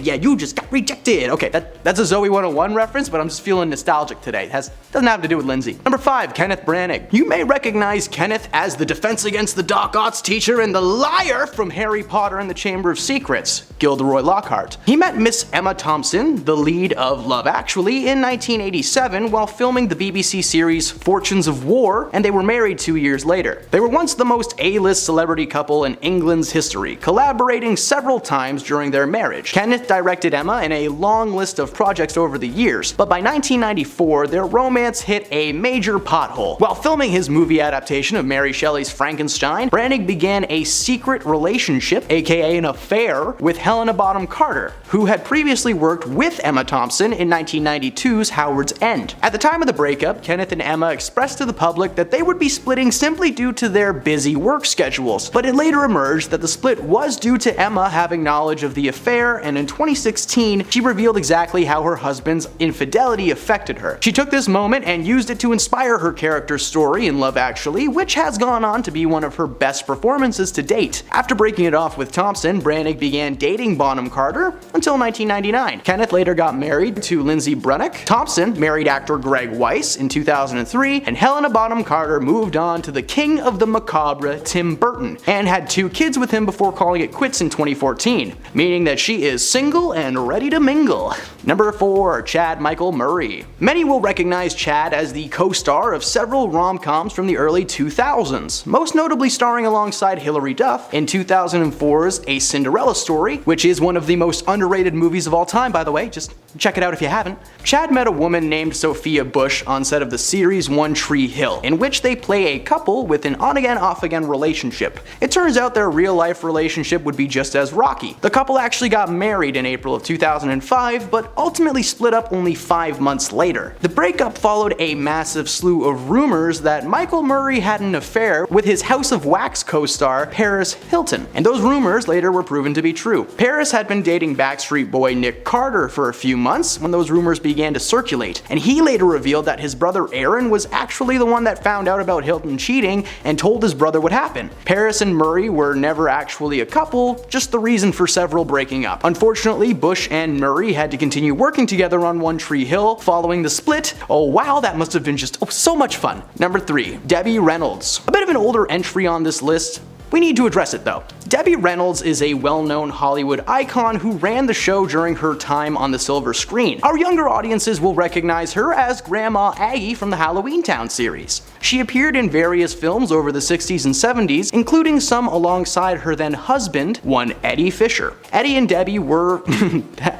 yeah, you just got rejected. Okay, that's a Zoe 101 reference, but I'm just feeling nostalgic today. Doesn't have to do with Lindsay. Number 5. Kenneth Branagh. You may recognize Kenneth as the defense against the Doc Otts teacher and the liar from Harry Potter and the Chamber of Secrets, Gilderoy Lockhart. He met Miss Emma Thompson, the lead of Love Actually, in 1987 while filming the BBC series Fortunes of War, and they were married 2 years later. They were once the most A-list celebrity couple in England's history, collaborating several times during their marriage. Kenneth directed Emma in a long list of projects over the years, but by 1994, their romance hit a major pothole. While filming his movie adaptation of Mary Shelley's Frankenstein, Branagh began a secret relationship, aka an affair, with Helena Bonham Carter, who had previously worked with Emma Thompson in 1992's Howard's End. At the time of the breakup, Kenneth and Emma expressed to the public that they would be splitting simply due to their busy work schedules, but it later emerged that the split was due to Emma having knowledge of the affair, and in 2016, she revealed exactly how her husband's infidelity affected her. She took this moment and used it to inspire her character's story in Love Actually, which has gone on to be one of her best performances to date. After breaking it off with Thompson, Branagh began dating Bonham Carter until 1999. Kenneth later got married to Lindsay Brunnock. Thompson married actor Greg Weiss in 2003, and Helena Bonham Carter moved on to the king of the macabre, Tim Burton, and had 2 kids with him before calling it quits in 2014, meaning that she is single and ready to mingle. Number 4. Chad Michael Murray. Many will recognize Chad as the co-star of several rom-coms from the early 2000s, most notably starring alongside Hilary Duff in 2004's A Cinderella Story, which is one of the most underrated movies of all time, by the way, just check it out if you haven't. Chad met a woman named Sophia Bush on set of the series One Tree Hill, in which they play a couple with an on-again, off-again relationship. It turns out their real-life relationship would be just as rocky. The couple actually got married in April of 2005, but ultimately split up only 5 months later. The breakup followed a massive slew of rumors that Michael Murray had an affair with his House of Wax co-star Paris Hilton, and those rumors later were proven to be true. Paris had been dating Backstreet Boy Nick Carter for a few months when those rumors began to circulate, and he later revealed that his brother Aaron was actually the one that found out about Hilton cheating and told his brother what happened. Paris and Murray were never actually a couple, just the reason for several breaking up. Unfortunately, Bush and Murray had to continue working together on One Tree Hill following the split. Oh wow, that must have been just so much fun. Number 3. Debbie Reynolds. A bit of an older entry on this list. We need to address it though. Debbie Reynolds is a well-known Hollywood icon who ran the show during her time on the silver screen. Our younger audiences will recognize her as Grandma Aggie from the Halloween Town series. She appeared in various films over the 60s and 70s, including some alongside her then husband, one Eddie Fisher. Eddie and Debbie were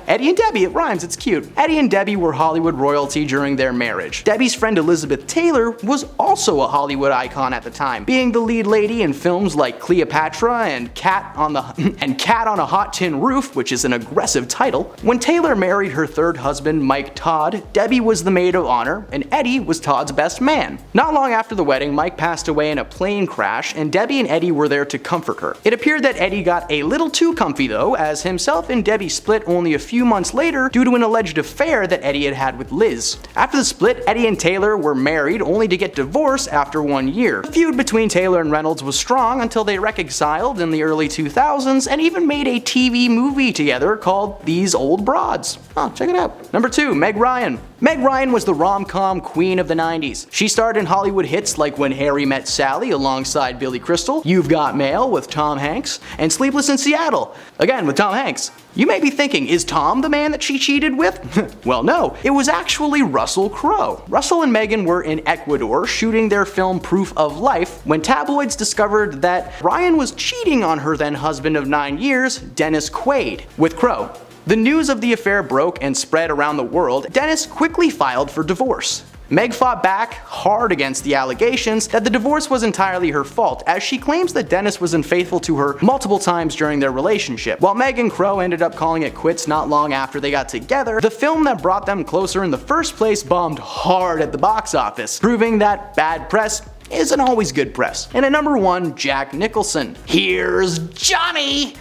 Eddie and Debbie, it rhymes, it's cute. Eddie and Debbie were Hollywood royalty during their marriage. Debbie's friend Elizabeth Taylor was also a Hollywood icon at the time, being the lead lady in films like Cleopatra and Cat on a Hot Tin Roof, which is an aggressive title. When Taylor married her third husband, Mike Todd, Debbie was the maid of honor, and Eddie was Todd's best man. Not long after the wedding, Mike passed away in a plane crash, and Debbie and Eddie were there to comfort her. It appeared that Eddie got a little too comfy though, as himself and Debbie split only a few months later due to an alleged affair that Eddie had with Liz. After the split, Eddie and Taylor were married only to get divorced after 1 year. The feud between Taylor and Reynolds was strong until they reconciled in the early 2000s and even made a TV movie together called These Old Broads. Oh, check it out. Number 2, Meg Ryan. Meg Ryan was the rom-com queen of the 90s. She starred in Hollywood hits like When Harry Met Sally alongside Billy Crystal, You've Got Mail with Tom Hanks, and Sleepless in Seattle, again with Tom Hanks. You may be thinking, is Tom the man that she cheated with? Well, no, it was actually Russell Crowe. Russell and Megan were in Ecuador shooting their film Proof of Life when tabloids discovered that Ryan was cheating on her then husband of 9 years, Dennis Quaid, with Crowe. The news of the affair broke and spread around the world. Dennis quickly filed for divorce. Meg fought back hard against the allegations that the divorce was entirely her fault, as she claims that Dennis was unfaithful to her multiple times during their relationship. While Meg and Crowe ended up calling it quits not long after they got together, the film that brought them closer in the first place bombed hard at the box office, proving that bad press isn't always good press. And at number 1, Jack Nicholson. Here's Johnny!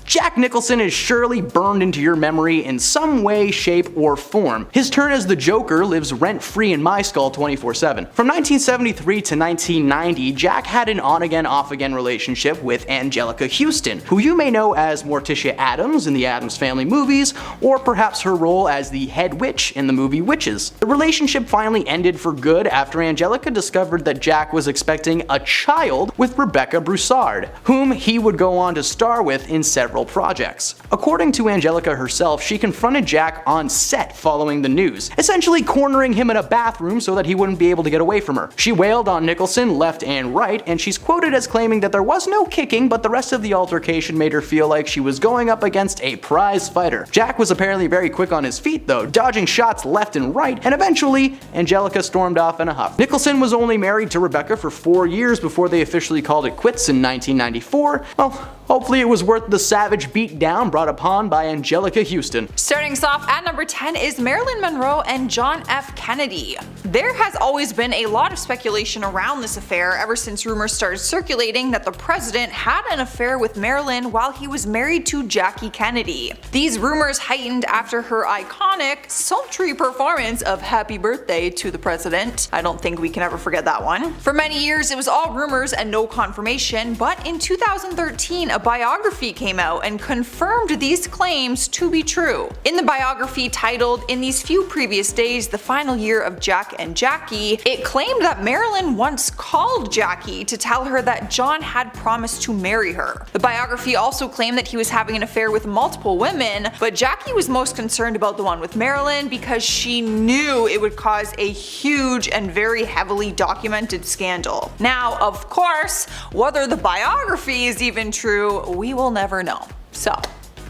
Jack Nicholson is surely burned into your memory in some way, shape, or form. His turn as the Joker lives rent-free in my skull 24/7. From 1973 to 1990, Jack had an on-again, off-again relationship with Angelica Houston, who you may know as Morticia Addams in the Addams Family movies, or perhaps her role as the head witch in the movie Witches. The relationship finally ended for good after Angelica discovered that Jack was expecting a child with Rebecca Broussard, whom he would go on to star with in several projects. According to Angelica herself, she confronted Jack on set following the news, essentially cornering him in a bathroom so that he wouldn't be able to get away from her. She wailed on Nicholson left and right, and she's quoted as claiming that there was no kicking, but the rest of the altercation made her feel like she was going up against a prize fighter. Jack was apparently very quick on his feet though, dodging shots left and right, and eventually Angelica stormed off in a huff. Nicholson was only married to Rebecca for 4 years before they officially called it quits in 1994. Well, hopefully it was worth the savage beatdown brought upon by Angelica Houston. Starting us off at number 10 is Marilyn Monroe and John F. Kennedy. There has always been a lot of speculation around this affair ever since rumors started circulating that the president had an affair with Marilyn while he was married to Jackie Kennedy. These rumors heightened after her iconic, sultry performance of Happy Birthday to the President. I don't think we can ever forget that one. For many years it was all rumors and no confirmation, but in 2013 a biography came out and confirmed these claims to be true. In the biography titled "In These Few Previous Days, the Final Year of Jack and Jackie," it claimed that Marilyn once called Jackie to tell her that John had promised to marry her. The biography also claimed that he was having an affair with multiple women, but Jackie was most concerned about the one with Marilyn because she knew it would cause a huge and very heavily documented scandal. Now, of course, whether the biography is even true, we will never know. So,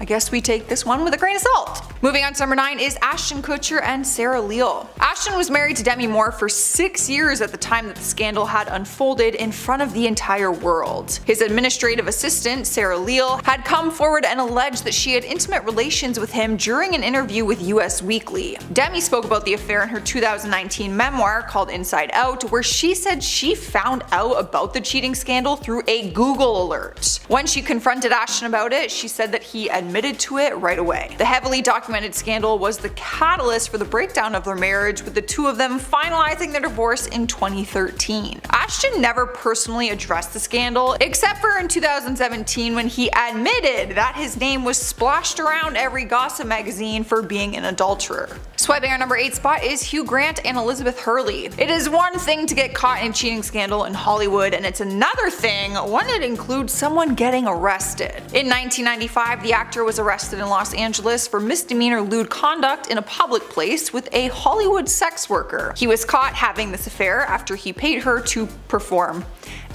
I guess we take this one with a grain of salt. Moving on to number 9 is Ashton Kutcher and Sarah Leal. Ashton was married to Demi Moore for 6 years at the time that the scandal had unfolded in front of the entire world. His administrative assistant, Sarah Leal, had come forward and alleged that she had intimate relations with him during an interview with US Weekly. Demi spoke about the affair in her 2019 memoir called Inside Out, where she said she found out about the cheating scandal through a Google alert. When she confronted Ashton about it, she said that he admitted admitted to it right away. The heavily documented scandal was the catalyst for the breakdown of their marriage, with the two of them finalizing their divorce in 2013. Ashton never personally addressed the scandal, except for in 2017 when he admitted that his name was splashed around every gossip magazine for being an adulterer. Swiping our number 8 spot is Hugh Grant and Elizabeth Hurley. It is one thing to get caught in a cheating scandal in Hollywood, and it's another thing when it includes someone getting arrested. In 1995, the actor was arrested in Los Angeles for misdemeanor lewd conduct in a public place with a Hollywood sex worker. He was caught having this affair after he paid her to perform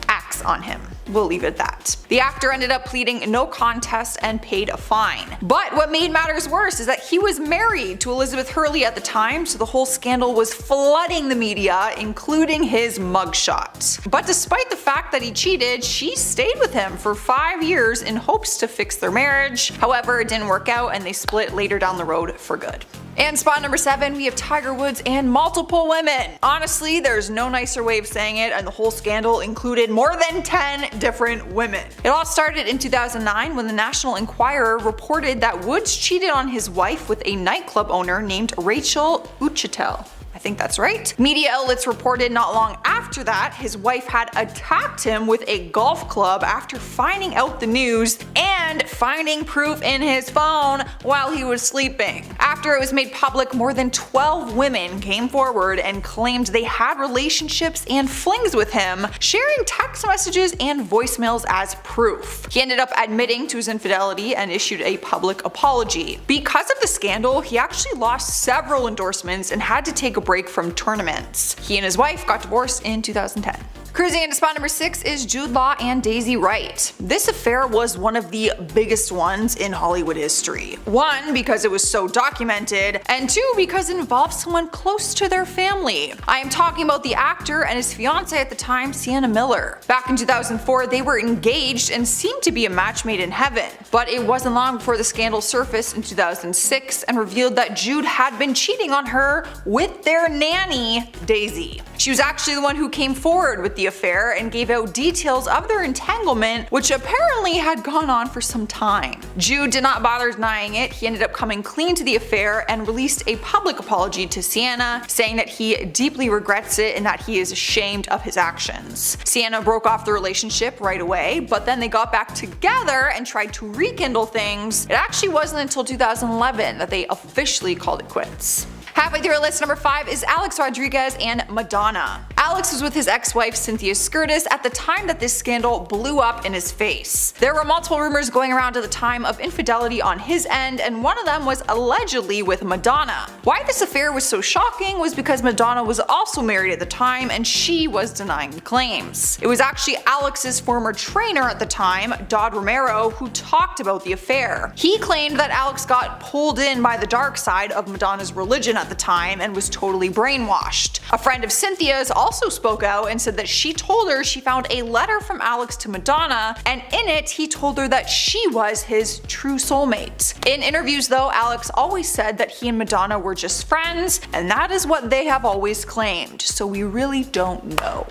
acts on him. We'll leave it at that. The actor ended up pleading no contest and paid a fine. But what made matters worse is that he was married to Elizabeth Hurley at the time, so the whole scandal was flooding the media, including his mugshot. But despite the fact that he cheated, she stayed with him for 5 years in hopes to fix their marriage. However, it didn't work out and they split later down the road for good. And spot number 7, we have Tiger Woods and multiple women. Honestly, there's no nicer way of saying it, and the whole scandal included more than 10 different women. It all started in 2009 when the National Enquirer reported that Woods cheated on his wife with a nightclub owner named Rachel Uchitel. I think that's right. Media outlets reported not long after that his wife had attacked him with a golf club after finding out the news and finding proof in his phone while he was sleeping. After it was made public, more than 12 women came forward and claimed they had relationships and flings with him, sharing text messages and voicemails as proof. He ended up admitting to his infidelity and issued a public apology. Because of the scandal, he actually lost several endorsements and had to take a break from tournaments. He and his wife got divorced in 2010. Cruising into spot number 6 is Jude Law and Daisy Wright. This affair was one of the biggest ones in Hollywood history. 1, because it was so documented, and 2, because it involved someone close to their family. I am talking about the actor and his fiancée at the time, Sienna Miller. Back in 2004, they were engaged and seemed to be a match made in heaven. But it wasn't long before the scandal surfaced in 2006 and revealed that Jude had been cheating on her with their nanny, Daisy. She was actually the one who came forward with the affair and gave out details of their entanglement, which apparently had gone on for some time. Jude did not bother denying it. He ended up coming clean to the affair and released a public apology to Sienna, saying that he deeply regrets it and that he is ashamed of his actions. Sienna broke off the relationship right away, but then they got back together and tried to rekindle things. It actually wasn't until 2011 that they officially called it quits. Halfway through our list, number 5 is Alex Rodriguez and Madonna. Alex was with his ex-wife Cynthia Scurtis at the time that this scandal blew up in his face. There were multiple rumors going around at the time of infidelity on his end, and one of them was allegedly with Madonna. Why this affair was so shocking was because Madonna was also married at the time and she was denying the claims. It was actually Alex's former trainer at the time, Dodd Romero, who talked about the affair. He claimed that Alex got pulled in by the dark side of Madonna's religion at the time and was totally brainwashed. A friend of Cynthia's also spoke out and said that she told her she found a letter from Alex to Madonna, and in it he told her that she was his true soulmate. In interviews though, Alex always said that he and Madonna were just friends, and that is what they have always claimed, so we really don't know.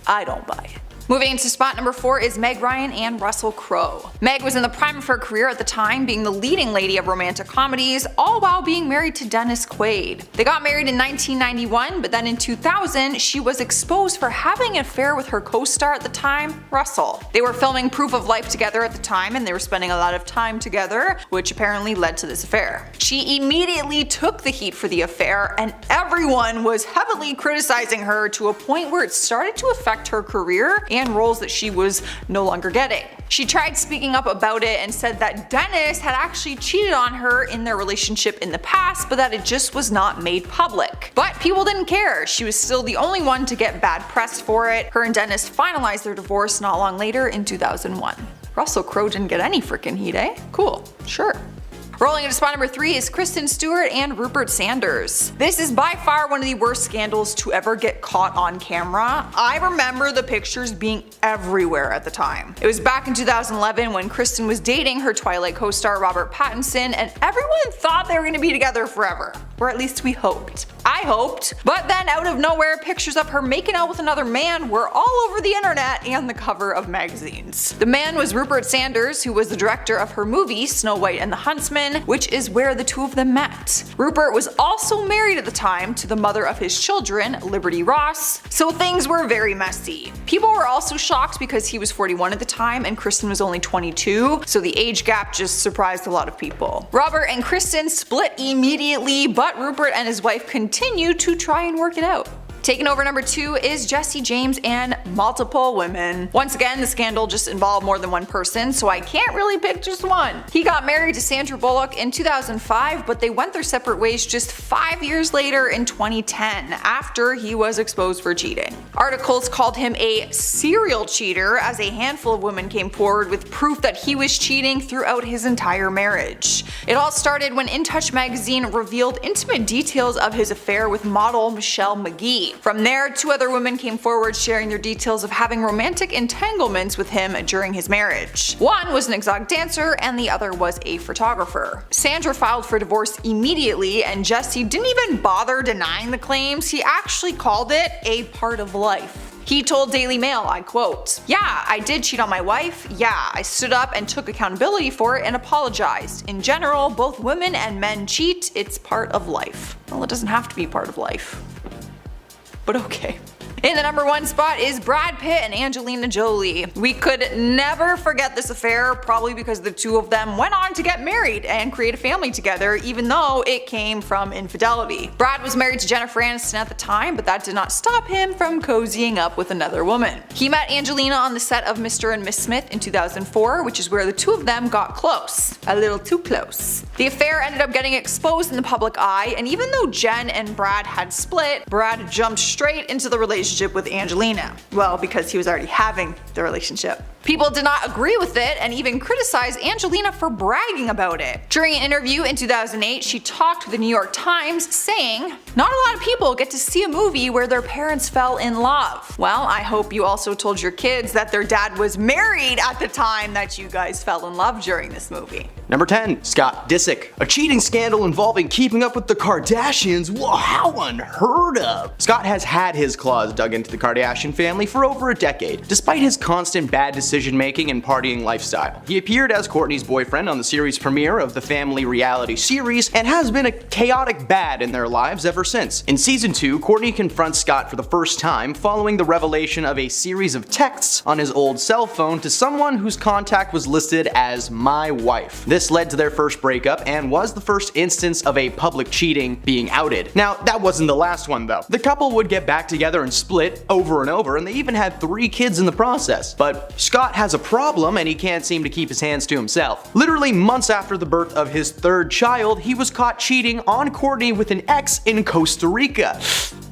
I don't buy it. Moving into spot number 4 is Meg Ryan and Russell Crowe. Meg was in the prime of her career at the time, being the leading lady of romantic comedies, all while being married to Dennis Quaid. They got married in 1991, but then in 2000 she was exposed for having an affair with her co-star at the time, Russell. They were filming Proof of Life together at the time, and they were spending a lot of time together, which apparently led to this affair. She immediately took the heat for the affair, and everyone was heavily criticizing her to a point where it started to affect her career and roles that she was no longer getting. She tried speaking up about it and said that Dennis had actually cheated on her in their relationship in the past, but that it just was not made public. But people didn't care. She was still the only one to get bad press for it. Her and Dennis finalized their divorce not long later in 2001. Russell Crowe didn't get any freaking heat, eh? Cool, sure. Rolling into spot number 3 is Kristen Stewart and Rupert Sanders. This is by far one of the worst scandals to ever get caught on camera. I remember the pictures being everywhere at the time. It was back in 2011 when Kristen was dating her Twilight co-star Robert Pattinson, and everyone thought they were going to be together forever. Or at least we hoped. I hoped. But then out of nowhere, pictures of her making out with another man were all over the internet and the cover of magazines. The man was Rupert Sanders, who was the director of her movie Snow White and the Huntsman, which is where the two of them met. Rupert was also married at the time to the mother of his children, Liberty Ross, so things were very messy. People were also shocked because he was 41 at the time and Kristen was only 22, so the age gap just surprised a lot of people. Robert and Kristen split immediately, but Rupert and his wife continued to try and work it out. Taking over number 2 is Jesse James and multiple women. Once again, the scandal just involved more than one person, so I can't really pick just one. He got married to Sandra Bullock in 2005, but they went their separate ways just 5 years later in 2010, after he was exposed for cheating. Articles called him a serial cheater, as a handful of women came forward with proof that he was cheating throughout his entire marriage. It all started when In Touch magazine revealed intimate details of his affair with model Michelle McGee. From there, 2 other women came forward sharing their details of having romantic entanglements with him during his marriage. One was an exotic dancer and the other was a photographer. Sandra filed for divorce immediately and Jesse didn't even bother denying the claims. He actually called it a part of life. He told Daily Mail, I quote, "Yeah, I did cheat on my wife. Yeah, I stood up and took accountability for it and apologized. In general, both women and men cheat. It's part of life." Well, it doesn't have to be part of life. But okay. In the number 1 spot is Brad Pitt and Angelina Jolie. We could never forget this affair, probably because the two of them went on to get married and create a family together, even though it came from infidelity. Brad was married to Jennifer Aniston at the time, but that did not stop him from cozying up with another woman. He met Angelina on the set of Mr. and Miss Smith in 2004, which is where the two of them got close. A little too close. The affair ended up getting exposed in the public eye, and even though Jen and Brad had split, Brad jumped straight into the relationship with Angelina. Well, because he was already having the relationship. People did not agree with it and even criticized Angelina for bragging about it. During an interview in 2008, she talked with the New York Times saying, "Not a lot of people get to see a movie where their parents fell in love." Well, I hope you also told your kids that their dad was married at the time that you guys fell in love during this movie. Number 10, Scott Disick. A cheating scandal involving keeping up with the Kardashians? Whoa, how unheard of! Scott has had his claws dug into the Kardashian family for over a decade, despite his constant bad decision-making and partying lifestyle. He appeared as Kourtney's boyfriend on the series premiere of the family reality series and has been a chaotic bad in their lives ever since. In season 2, Kourtney confronts Scott for the first time following the revelation of a series of texts on his old cell phone to someone whose contact was listed as "my wife." This led to their first breakup and was the first instance of a public cheating being outed. Now, that wasn't the last one though. The couple would get back together and split over and over, and they even had 3 kids in the process. But Scott has a problem and he can't seem to keep his hands to himself. Literally months after the birth of his 3rd child, he was caught cheating on Kourtney with an ex in Costa Rica.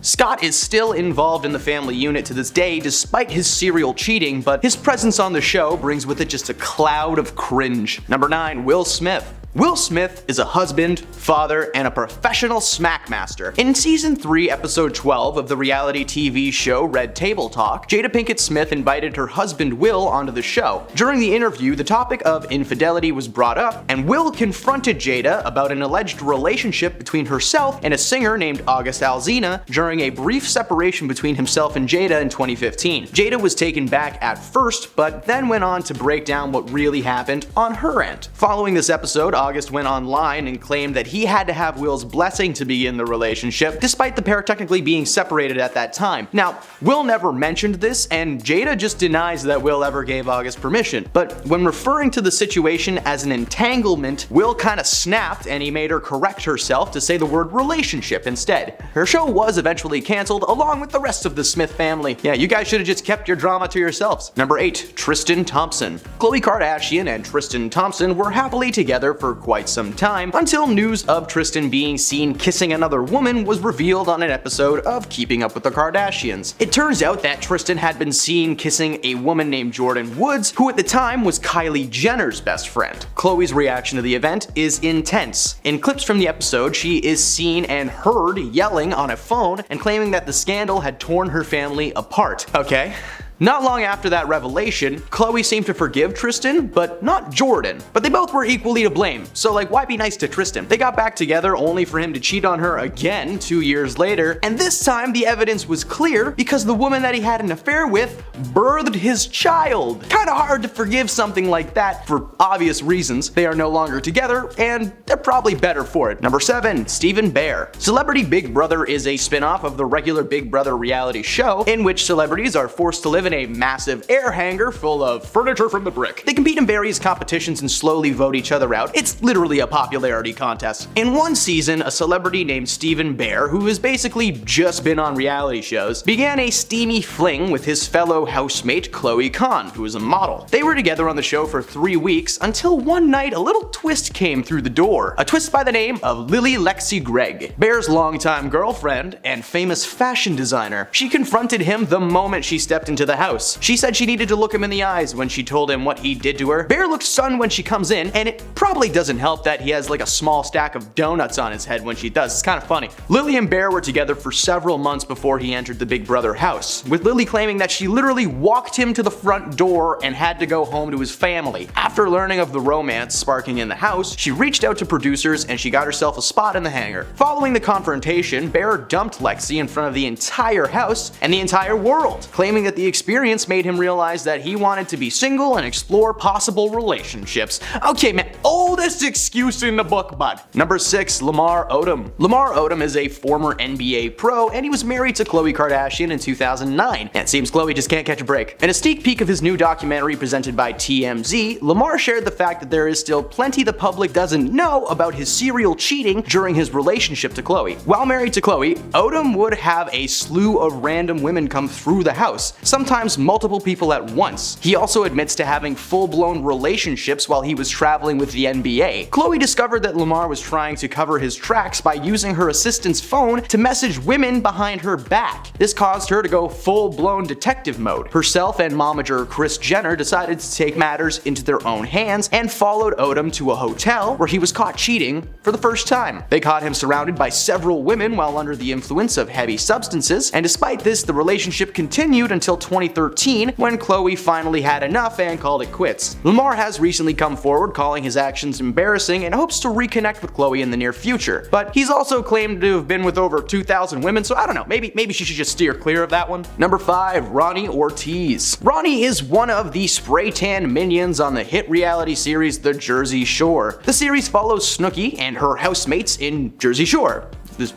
Scott is still involved in the family unit to this day despite his serial cheating, but his presence on the show brings with it just a cloud of cringe. Number 9, Will Smith. Will Smith is a husband, father, and a professional smackmaster. In season 3, episode 12 of the reality TV show Red Table Talk, Jada Pinkett Smith invited her husband Will onto the show. During the interview, the topic of infidelity was brought up, and Will confronted Jada about an alleged relationship between herself and a singer named August Alsina during a brief separation between himself and Jada in 2015. Jada was taken back at first, but then went on to break down what really happened on her end. Following this episode, August went online and claimed that he had to have Will's blessing to begin the relationship, despite the pair technically being separated at that time. Now, Will never mentioned this, and Jada just denies that Will ever gave August permission. But when referring to the situation as an entanglement, Will kinda snapped and he made her correct herself to say the word relationship instead. Her show was eventually cancelled along with the rest of the Smith family. Yeah, you guys should have just kept your drama to yourselves. Number 8, Tristan Thompson. Khloe Kardashian and Tristan Thompson were happily together for for quite some time, until news of Tristan being seen kissing another woman was revealed on an episode of Keeping Up with the Kardashians. It turns out that Tristan had been seen kissing a woman named Jordan Woods, who at the time was Kylie Jenner's best friend. Khloe's reaction to the event is intense. In clips from the episode, she is seen and heard yelling on a phone and claiming that the scandal had torn her family apart. Okay. Not long after that revelation, Khloe seemed to forgive Tristan, but not Jordan. But they both were equally to blame, so like why be nice to Tristan? They got back together only for him to cheat on her again 2 years later, and this time the evidence was clear because the woman that he had an affair with birthed his child. Kinda hard to forgive something like that for obvious reasons. They are no longer together, and they're probably better for it. Number 7, Stephen Bear. Celebrity Big Brother is a spin-off of the regular Big Brother reality show in which celebrities are forced to live in a massive air hangar full of furniture from the brick. They compete in various competitions and slowly vote each other out. It's literally a popularity contest. In one season, a celebrity named Stephen Bear, who has basically just been on reality shows, began a steamy fling with his fellow housemate Chloe Khan, who is a model. They were together on the show for 3 weeks until one night a little twist came through the door. A twist by the name of Lily Lexi Gregg, Bear's longtime girlfriend and famous fashion designer. She confronted him the moment she stepped into the house. She said she needed to look him in the eyes when she told him what he did to her. Bear looks stunned when she comes in, and it probably doesn't help that he has like a small stack of donuts on his head when she does. It's kind of funny. Lily and Bear were together for several months before he entered the Big Brother house, with Lily claiming that she literally walked him to the front door and had to go home to his family. After learning of the romance sparking in the house, she reached out to producers and she got herself a spot in the hangar. Following the confrontation, Bear dumped Lexi in front of the entire house and the entire world, claiming that the experience made him realize that he wanted to be single and explore possible relationships. Okay man, oldest excuse in the book, bud. Number 6, Lamar Odom. Lamar Odom is a former NBA pro and he was married to Khloe Kardashian in 2009. And it seems Khloe just can't catch a break. In a sneak peek of his new documentary presented by TMZ, Lamar shared the fact that there is still plenty the public doesn't know about his serial cheating during his relationship to Khloe. While married to Khloe, Odom would have a slew of random women come through the house, sometimes multiple people at once. He also admits to having full-blown relationships while he was traveling with the NBA. Khloe discovered that Lamar was trying to cover his tracks by using her assistant's phone to message women behind her back. This caused her to go full-blown detective mode. Herself and momager Kris Jenner decided to take matters into their own hands and followed Odom to a hotel where he was caught cheating for the first time. They caught him surrounded by several women while under the influence of heavy substances, and despite this, the relationship continued until 2013 when Khloe finally had enough and called it quits. Lamar has recently come forward calling his actions embarrassing and hopes to reconnect with Khloe in the near future, but he's also claimed to have been with over 2,000 women, so I don't know, maybe she should just steer clear of that one. Number 5, Ronnie Ortiz. Ronnie is one of the spray tan minions on the hit reality series The Jersey Shore. The series follows Snooki and her housemates in Jersey Shore.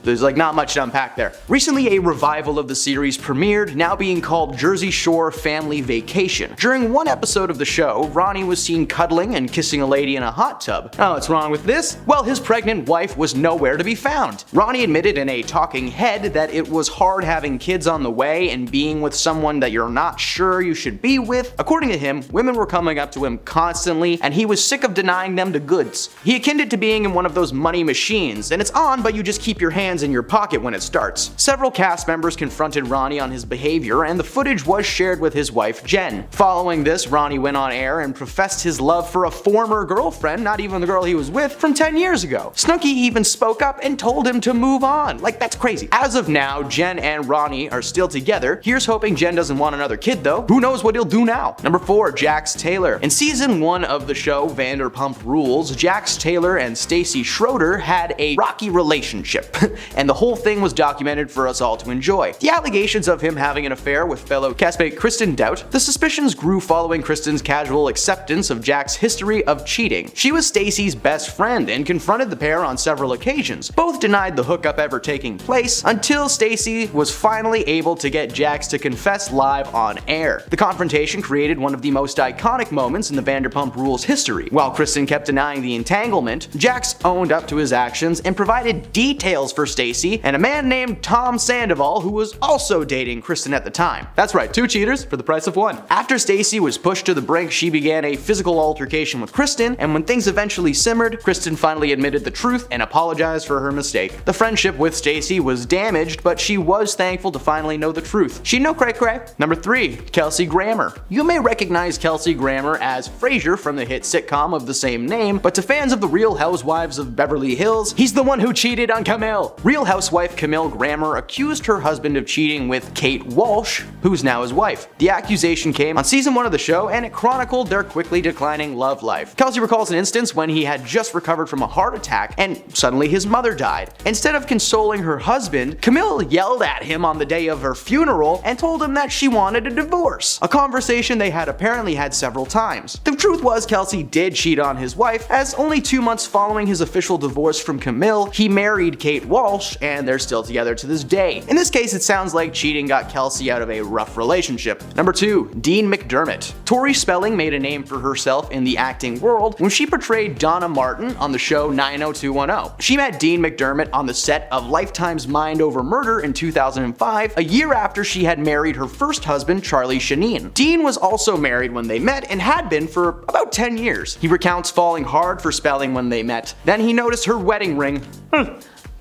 There's like not much to unpack there. Recently, a revival of the series premiered, now being called Jersey Shore Family Vacation. During one episode of the show, Ronnie was seen cuddling and kissing a lady in a hot tub. Oh, what's wrong with this? Well, his pregnant wife was nowhere to be found. Ronnie admitted in a talking head that it was hard having kids on the way and being with someone that you're not sure you should be with. According to him, women were coming up to him constantly, and he was sick of denying them the goods. He akined it to being in one of those money machines, and it's on, but you just keep your hands in your pocket when it starts. Several cast members confronted Ronnie on his behavior, and the footage was shared with his wife Jen. Following this, Ronnie went on air and professed his love for a former girlfriend, not even the girl he was with, from 10 years ago. Snooki even spoke up and told him to move on. Like, that's crazy. As of now, Jen and Ronnie are still together. Here's hoping Jen doesn't want another kid though. Who knows what he'll do now? Number 4, Jax Taylor. In season 1 of the show Vanderpump Rules, Jax Taylor and Stacey Schroeder had a rocky relationship. And the whole thing was documented for us all to enjoy. The allegations of him having an affair with fellow castmate Kristen Doubt, the suspicions grew following Kristen's casual acceptance of Jack's history of cheating. She was Stacey's best friend and confronted the pair on several occasions. Both denied the hookup ever taking place until Stacey was finally able to get Jax to confess live on air. The confrontation created one of the most iconic moments in the Vanderpump Rules history. While Kristen kept denying the entanglement, Jax owned up to his actions and provided details girls for Stacy, and a man named Tom Sandoval who was also dating Kristen at the time. That's right, 2 cheaters for the price of 1. After Stacy was pushed to the brink, she began a physical altercation with Kristen, and when things eventually simmered, Kristen finally admitted the truth and apologized for her mistake. The friendship with Stacy was damaged, but she was thankful to finally know the truth. She no cray cray. Number 3. Kelsey Grammer. You may recognize Kelsey Grammer as Frasier from the hit sitcom of the same name, but to fans of the Real Housewives of Beverly Hills, he's the one who cheated on Camille. Real Housewife Camille Grammer accused her husband of cheating with Kate Walsh, who's now his wife. The accusation came on season 1 of the show, and it chronicled their quickly declining love life. Kelsey recalls an instance when he had just recovered from a heart attack and suddenly his mother died. Instead of consoling her husband, Camille yelled at him on the day of her funeral and told him that she wanted a divorce, a conversation they had apparently had several times. The truth was Kelsey did cheat on his wife, as only 2 months following his official divorce from Camille, he married Kate Walsh, and they're still together to this day. In this case, it sounds like cheating got Kelsey out of a rough relationship. Number 2. Dean McDermott. Tori Spelling made a name for herself in the acting world when she portrayed Donna Martin on the show 90210. She met Dean McDermott on the set of Lifetime's Mind Over Murder in 2005, a year after she had married her first husband, Charlie Sheeneen. Dean was also married when they met and had been for about 10 years. He recounts falling hard for Spelling when they met. Then he noticed her wedding ring.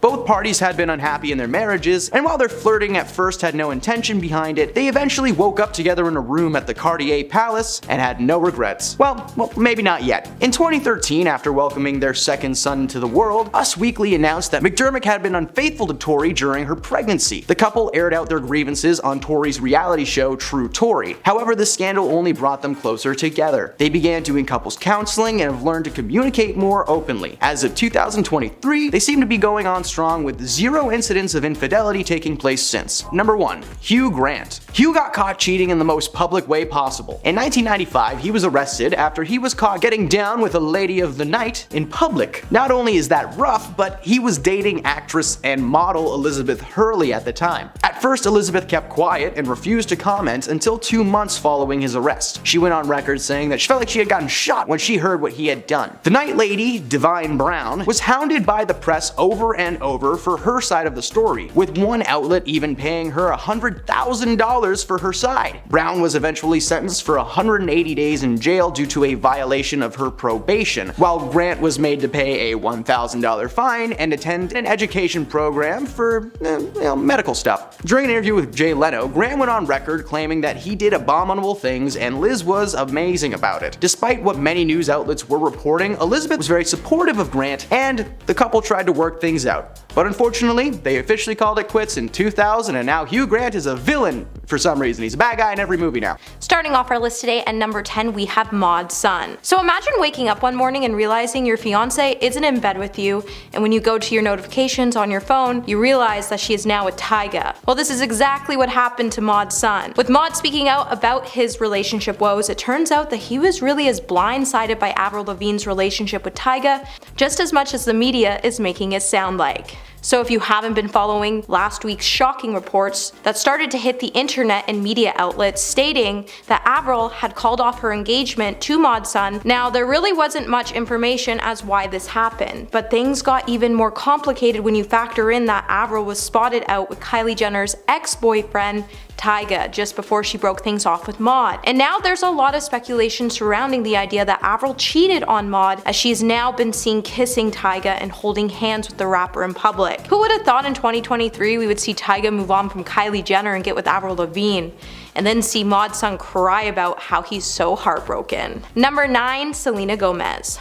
Both parties had been unhappy in their marriages, and while their flirting at first had no intention behind it, they eventually woke up together in a room at the Cartier Palace and had no regrets. Well, maybe not yet. In 2013, after welcoming their second son into the world, Us Weekly announced that McDermott had been unfaithful to Tori during her pregnancy. The couple aired out their grievances on Tori's reality show True Tori. However, this scandal only brought them closer together. They began doing couples counseling and have learned to communicate more openly. As of 2023, they seem to be going on strong with 0 incidents of infidelity taking place since. Number 1. Hugh Grant. Hugh got caught cheating in the most public way possible. In 1995, he was arrested after he was caught getting down with a lady of the night in public. Not only is that rough, but he was dating actress and model Elizabeth Hurley at the time. At first, Elizabeth kept quiet and refused to comment until 2 months following his arrest. She went on record saying that she felt like she had gotten shot when she heard what he had done. The night lady, Divine Brown, was hounded by the press over and over for her side of the story, with one outlet even paying her $100,000 for her side. Brown was eventually sentenced for 180 days in jail due to a violation of her probation, while Grant was made to pay a $1,000 fine and attend an education program for medical stuff. During an interview with Jay Leno, Grant went on record claiming that he did abominable things and Liz was amazing about it. Despite what many news outlets were reporting, Elizabeth was very supportive of Grant and the couple tried to work things out. But unfortunately, they officially called it quits in 2000 and now Hugh Grant is a villain for some reason. He's a bad guy in every movie now. Starting off our list today at number 10, we have Maud's son. So imagine waking up one morning and realizing your fiance isn't in bed with you, and when you go to your notifications on your phone, you realize that she is now with Tyga. Well, this is exactly what happened to Maud's son. With Maud speaking out about his relationship woes, it turns out that he was really as blindsided by Avril Lavigne's relationship with Tyga just as much as the media is making it sound like. So if you haven't been following last week's shocking reports that started to hit the internet and media outlets stating that Avril had called off her engagement to Maud's son, now there really wasn't much information as why this happened, but things got even more complicated when you factor in that Avril was spotted out with Kylie Jenner's ex-boyfriend Tyga just before she broke things off with Maud. And now there's a lot of speculation surrounding the idea that Avril cheated on Maud, as she's now been seen kissing Tyga and holding hands with the rapper in public. Who would have thought in 2023 we would see Tyga move on from Kylie Jenner and get with Avril Lavigne, and then see Maud's son cry about how he's so heartbroken. Number 9, Selena Gomez.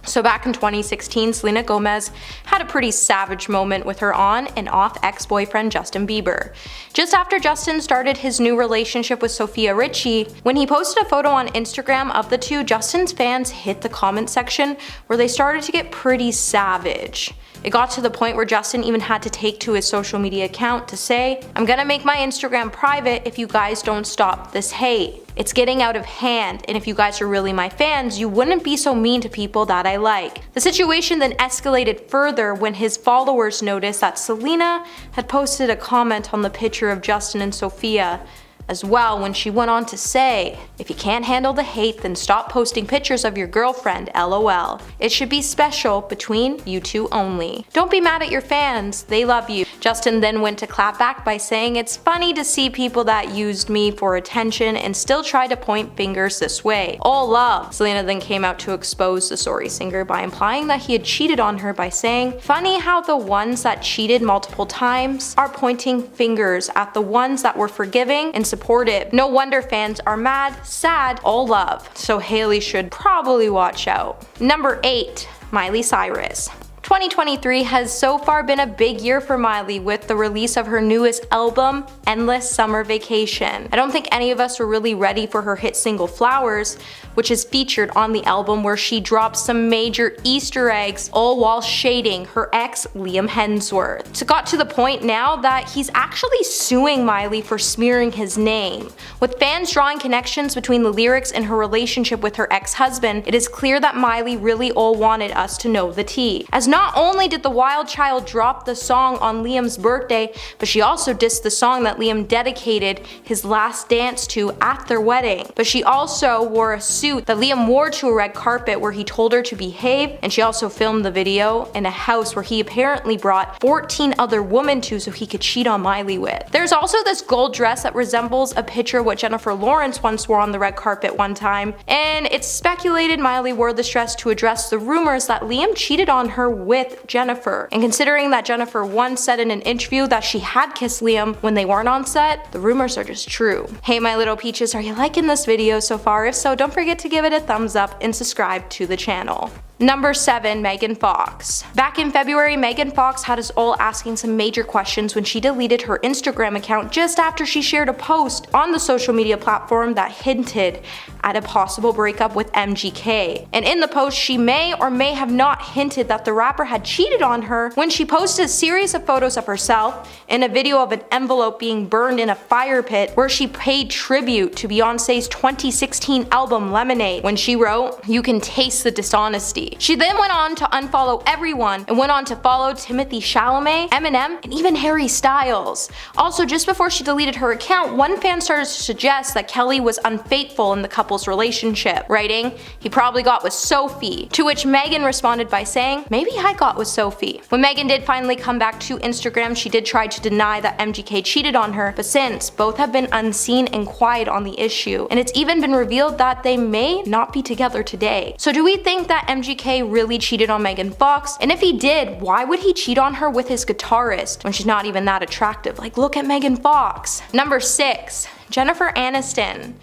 So back in 2016, Selena Gomez had a pretty savage moment with her on and off ex-boyfriend Justin Bieber. Just after Justin started his new relationship with Sofia Richie, when he posted a photo on Instagram of the two, Justin's fans hit the comment section where they started to get pretty savage. It got to the point where Justin even had to take to his social media account to say, "I'm gonna make my Instagram private if you guys don't stop this hate. It's getting out of hand, and if you guys are really my fans, you wouldn't be so mean to people that I like." The situation then escalated further when his followers noticed that Selena had posted a comment on the picture of Justin and Sophia, as well when she went on to say, "If you can't handle the hate, then stop posting pictures of your girlfriend, lol. It should be special between you two only. Don't be mad at your fans, they love you." Justin then went to clap back by saying, "It's funny to see people that used me for attention and still try to point fingers this way. All love." Selena then came out to expose the sorry singer by implying that he had cheated on her by saying, "Funny how the ones that cheated multiple times are pointing fingers at the ones that were forgiving and supportive. No wonder fans are mad, sad, all love." So Hailey should probably watch out. Number 8. Miley Cyrus. 2023 has so far been a big year for Miley with the release of her newest album, Endless Summer Vacation. I don't think any of us were really ready for her hit single Flowers, which is featured on the album, where she drops some major Easter eggs, all while shading her ex Liam Hemsworth. So it got to the point now that he's actually suing Miley for smearing his name. With fans drawing connections between the lyrics and her relationship with her ex-husband, it is clear that Miley really all wanted us to know the tea. As not only did the Wild Child drop the song on Liam's birthday, but she also dissed the song that Liam dedicated his last dance to at their wedding. But she also wore a suit that Liam wore to a red carpet where he told her to behave, and she also filmed the video in a house where he apparently brought 14 other women to so he could cheat on Miley with. There's also this gold dress that resembles a picture of what Jennifer Lawrence once wore on the red carpet one time, and it's speculated Miley wore this dress to address the rumors that Liam cheated on her with Jennifer. And considering that Jennifer once said in an interview that she had kissed Liam when they weren't on set, the rumors are just true. Hey my little peaches, are you liking this video so far? If so, don't forget to give it a thumbs up and subscribe to the channel. Number 7. Megan Fox. Back in February, Megan Fox had us all asking some major questions when she deleted her Instagram account just after she shared a post on the social media platform that hinted at a possible breakup with MGK. And in the post, she may or may have not hinted that the rapper had cheated on her when she posted a series of photos of herself and a video of an envelope being burned in a fire pit where she paid tribute to Beyonce's 2016 album Lemonade, when she wrote, "You can taste the dishonesty." She then went on to unfollow everyone and went on to follow Timothée Chalamet, Eminem, and even Harry Styles. Also, just before she deleted her account, one fan started to suggest that Kelly was unfaithful in the couple's relationship, writing, "He probably got with Sophie," to which Megan responded by saying, "Maybe I got with Sophie." When Megan did finally come back to Instagram, she did try to deny that MGK cheated on her, but since both have been unseen and quiet on the issue, and it's even been revealed that they may not be together today. So do we think that MGK really cheated on Megan Fox? And if he did, why would he cheat on her with his guitarist when she's not even that attractive? Like, look at Megan Fox. Number 6. Jennifer Aniston.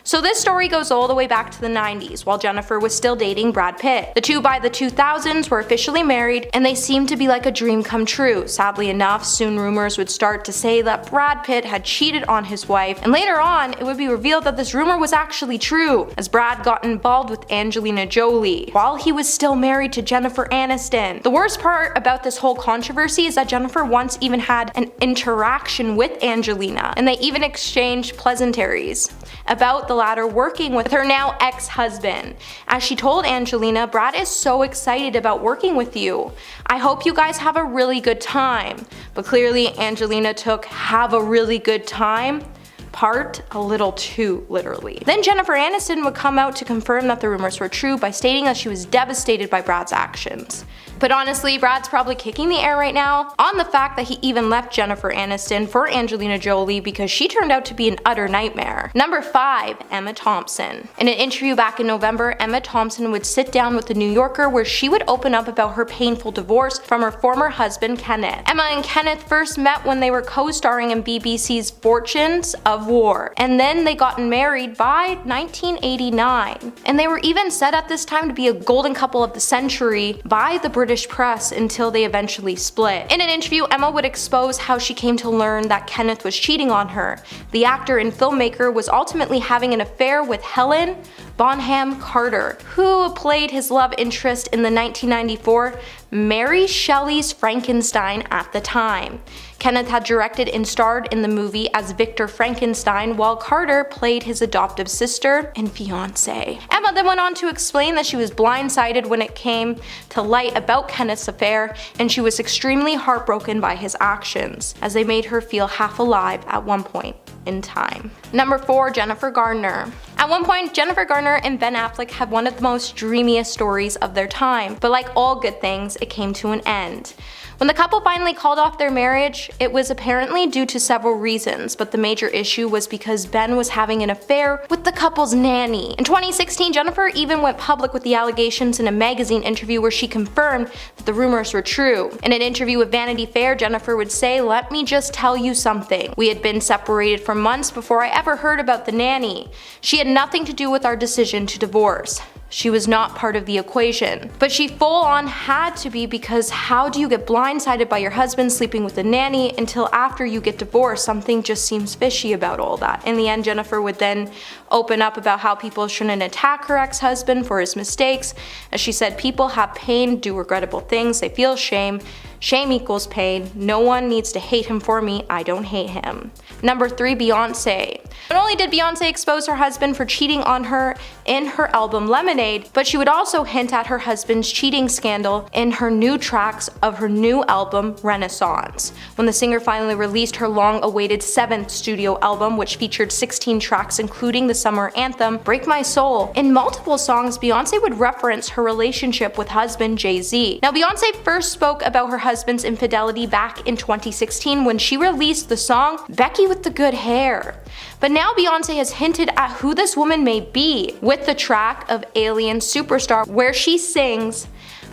So this story goes all the way back to the 90s, while Jennifer was still dating Brad Pitt. The two by the 2000s were officially married, and they seemed to be like a dream come true. Sadly enough, soon rumors would start to say that Brad Pitt had cheated on his wife, and later on, it would be revealed that this rumor was actually true, as Brad got involved with Angelina Jolie, while he was still married to Jennifer Aniston. The worst part about this whole controversy is that Jennifer once even had an interaction with Angelina, and they even exchanged pleasantries about the latter working with her now ex-husband. As she told Angelina, "Brad is so excited about working with you. I hope you guys have a really good time." But clearly Angelina took "have a really good time" part a little too literally. Then Jennifer Aniston would come out to confirm that the rumors were true by stating that she was devastated by Brad's actions. But honestly, Brad's probably kicking the air right now on the fact that he even left Jennifer Aniston for Angelina Jolie because she turned out to be an utter nightmare. Number 5. Emma Thompson. In an interview back in November, Emma Thompson would sit down with The New Yorker where she would open up about her painful divorce from her former husband Kenneth. Emma and Kenneth first met when they were co-starring in BBC's Fortunes of War, and then they got married by 1989. And they were even said at this time to be a golden couple of the century by the British press until they eventually split. In an interview, Emma would expose how she came to learn that Kenneth was cheating on her. The actor and filmmaker was ultimately having an affair with Helen Bonham Carter, who played his love interest in the 1994 Mary Shelley's Frankenstein at the time. Kenneth had directed and starred in the movie as Victor Frankenstein, while Carter played his adoptive sister and fiance. Emma then went on to explain that she was blindsided when it came to light about Kenneth's affair, and she was extremely heartbroken by his actions, as they made her feel half alive at one point. in time. Number 4, Jennifer Garner. At one point, Jennifer Garner and Ben Affleck had one of the most dreamiest stories of their time, but like all good things, it came to an end. When the couple finally called off their marriage, it was apparently due to several reasons, but the major issue was because Ben was having an affair with the couple's nanny. In 2016, Jennifer even went public with the allegations in a magazine interview where she confirmed that the rumors were true. In an interview with Vanity Fair, Jennifer would say, "Let me just tell you something. We had been separated for months before I ever heard about the nanny. She had nothing to do with our decision to divorce. She was not part of the equation. But she full on had to be, because how do you get blindsided by your husband sleeping with a nanny until after you get divorced? Something just seems fishy about all that." In the end, Jennifer would then open up about how people shouldn't attack her ex-husband for his mistakes. As she said, "People have pain, do regrettable things, they feel shame. Shame equals pain. No one needs to hate him for me. I don't hate him." Number 3, Beyonce. Not only did Beyonce expose her husband for cheating on her in her album Lemonade, but she would also hint at her husband's cheating scandal in her new tracks of her new album Renaissance. When the singer finally released her long-awaited 7th studio album, which featured 16 tracks including the summer anthem Break My Soul, in multiple songs Beyonce would reference her relationship with husband Jay-Z. Now, Beyonce first spoke about her husband's infidelity back in 2016 when she released the song Becky with the Good Hair. But now Beyonce has hinted at who this woman may be with the track of Alien Superstar, where she sings,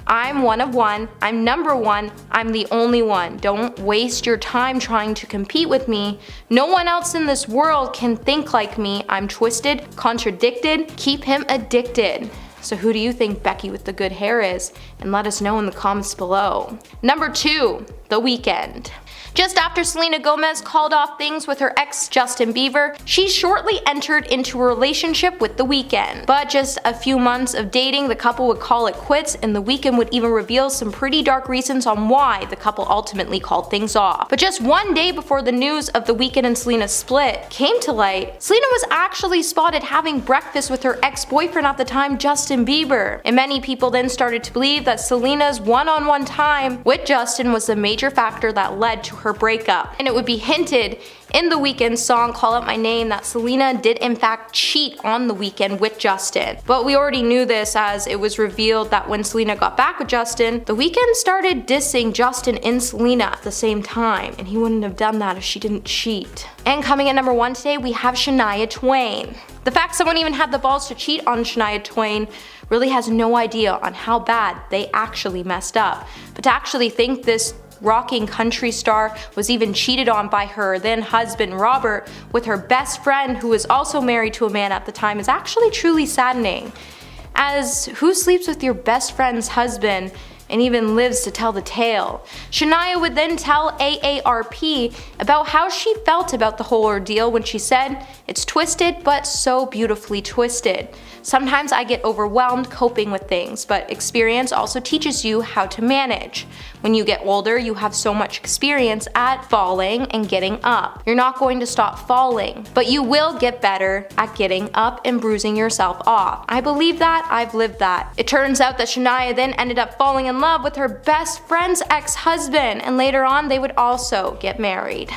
"I'm one of one, I'm number one, I'm the only one. Don't waste your time trying to compete with me. No one else in this world can think like me. I'm twisted, contradicted, keep him addicted." So who do you think Becky with the good hair is? And let us know in the comments below. Number 2, The Weeknd. Just after Selena Gomez called off things with her ex Justin Bieber, she shortly entered into a relationship with The Weeknd. But just a few months of dating, the couple would call it quits, and The Weeknd would even reveal some pretty dark reasons on why the couple ultimately called things off. But just one day before the news of The Weeknd and Selena's split came to light, Selena was actually spotted having breakfast with her ex-boyfriend at the time, Justin Bieber. And many people then started to believe that Selena's one-on-one time with Justin was the major factor that led to her breakup. And it would be hinted in The Weeknd's song Call Out My Name that Selena did in fact cheat on The Weeknd with Justin. But we already knew this, as it was revealed that when Selena got back with Justin, The Weeknd started dissing Justin and Selena at the same time, and he wouldn't have done that if she didn't cheat. And coming in number 1 today, we have Shania Twain. The fact someone even had the balls to cheat on Shania Twain really has no idea on how bad they actually messed up. But to actually think this rocking country star was even cheated on by her then husband Robert with her best friend, who was also married to a man at the time, is actually truly saddening. As who sleeps with your best friend's husband and even lives to tell the tale? Shania would then tell AARP about how she felt about the whole ordeal when she said, "It's twisted, but so beautifully twisted. Sometimes I get overwhelmed coping with things, but experience also teaches you how to manage. When you get older, you have so much experience at falling and getting up. You're not going to stop falling, but you will get better at getting up and bruising yourself off. I believe that, I've lived that." It turns out that Shania then ended up falling in love with her best friend's ex-husband, and later on they would also get married.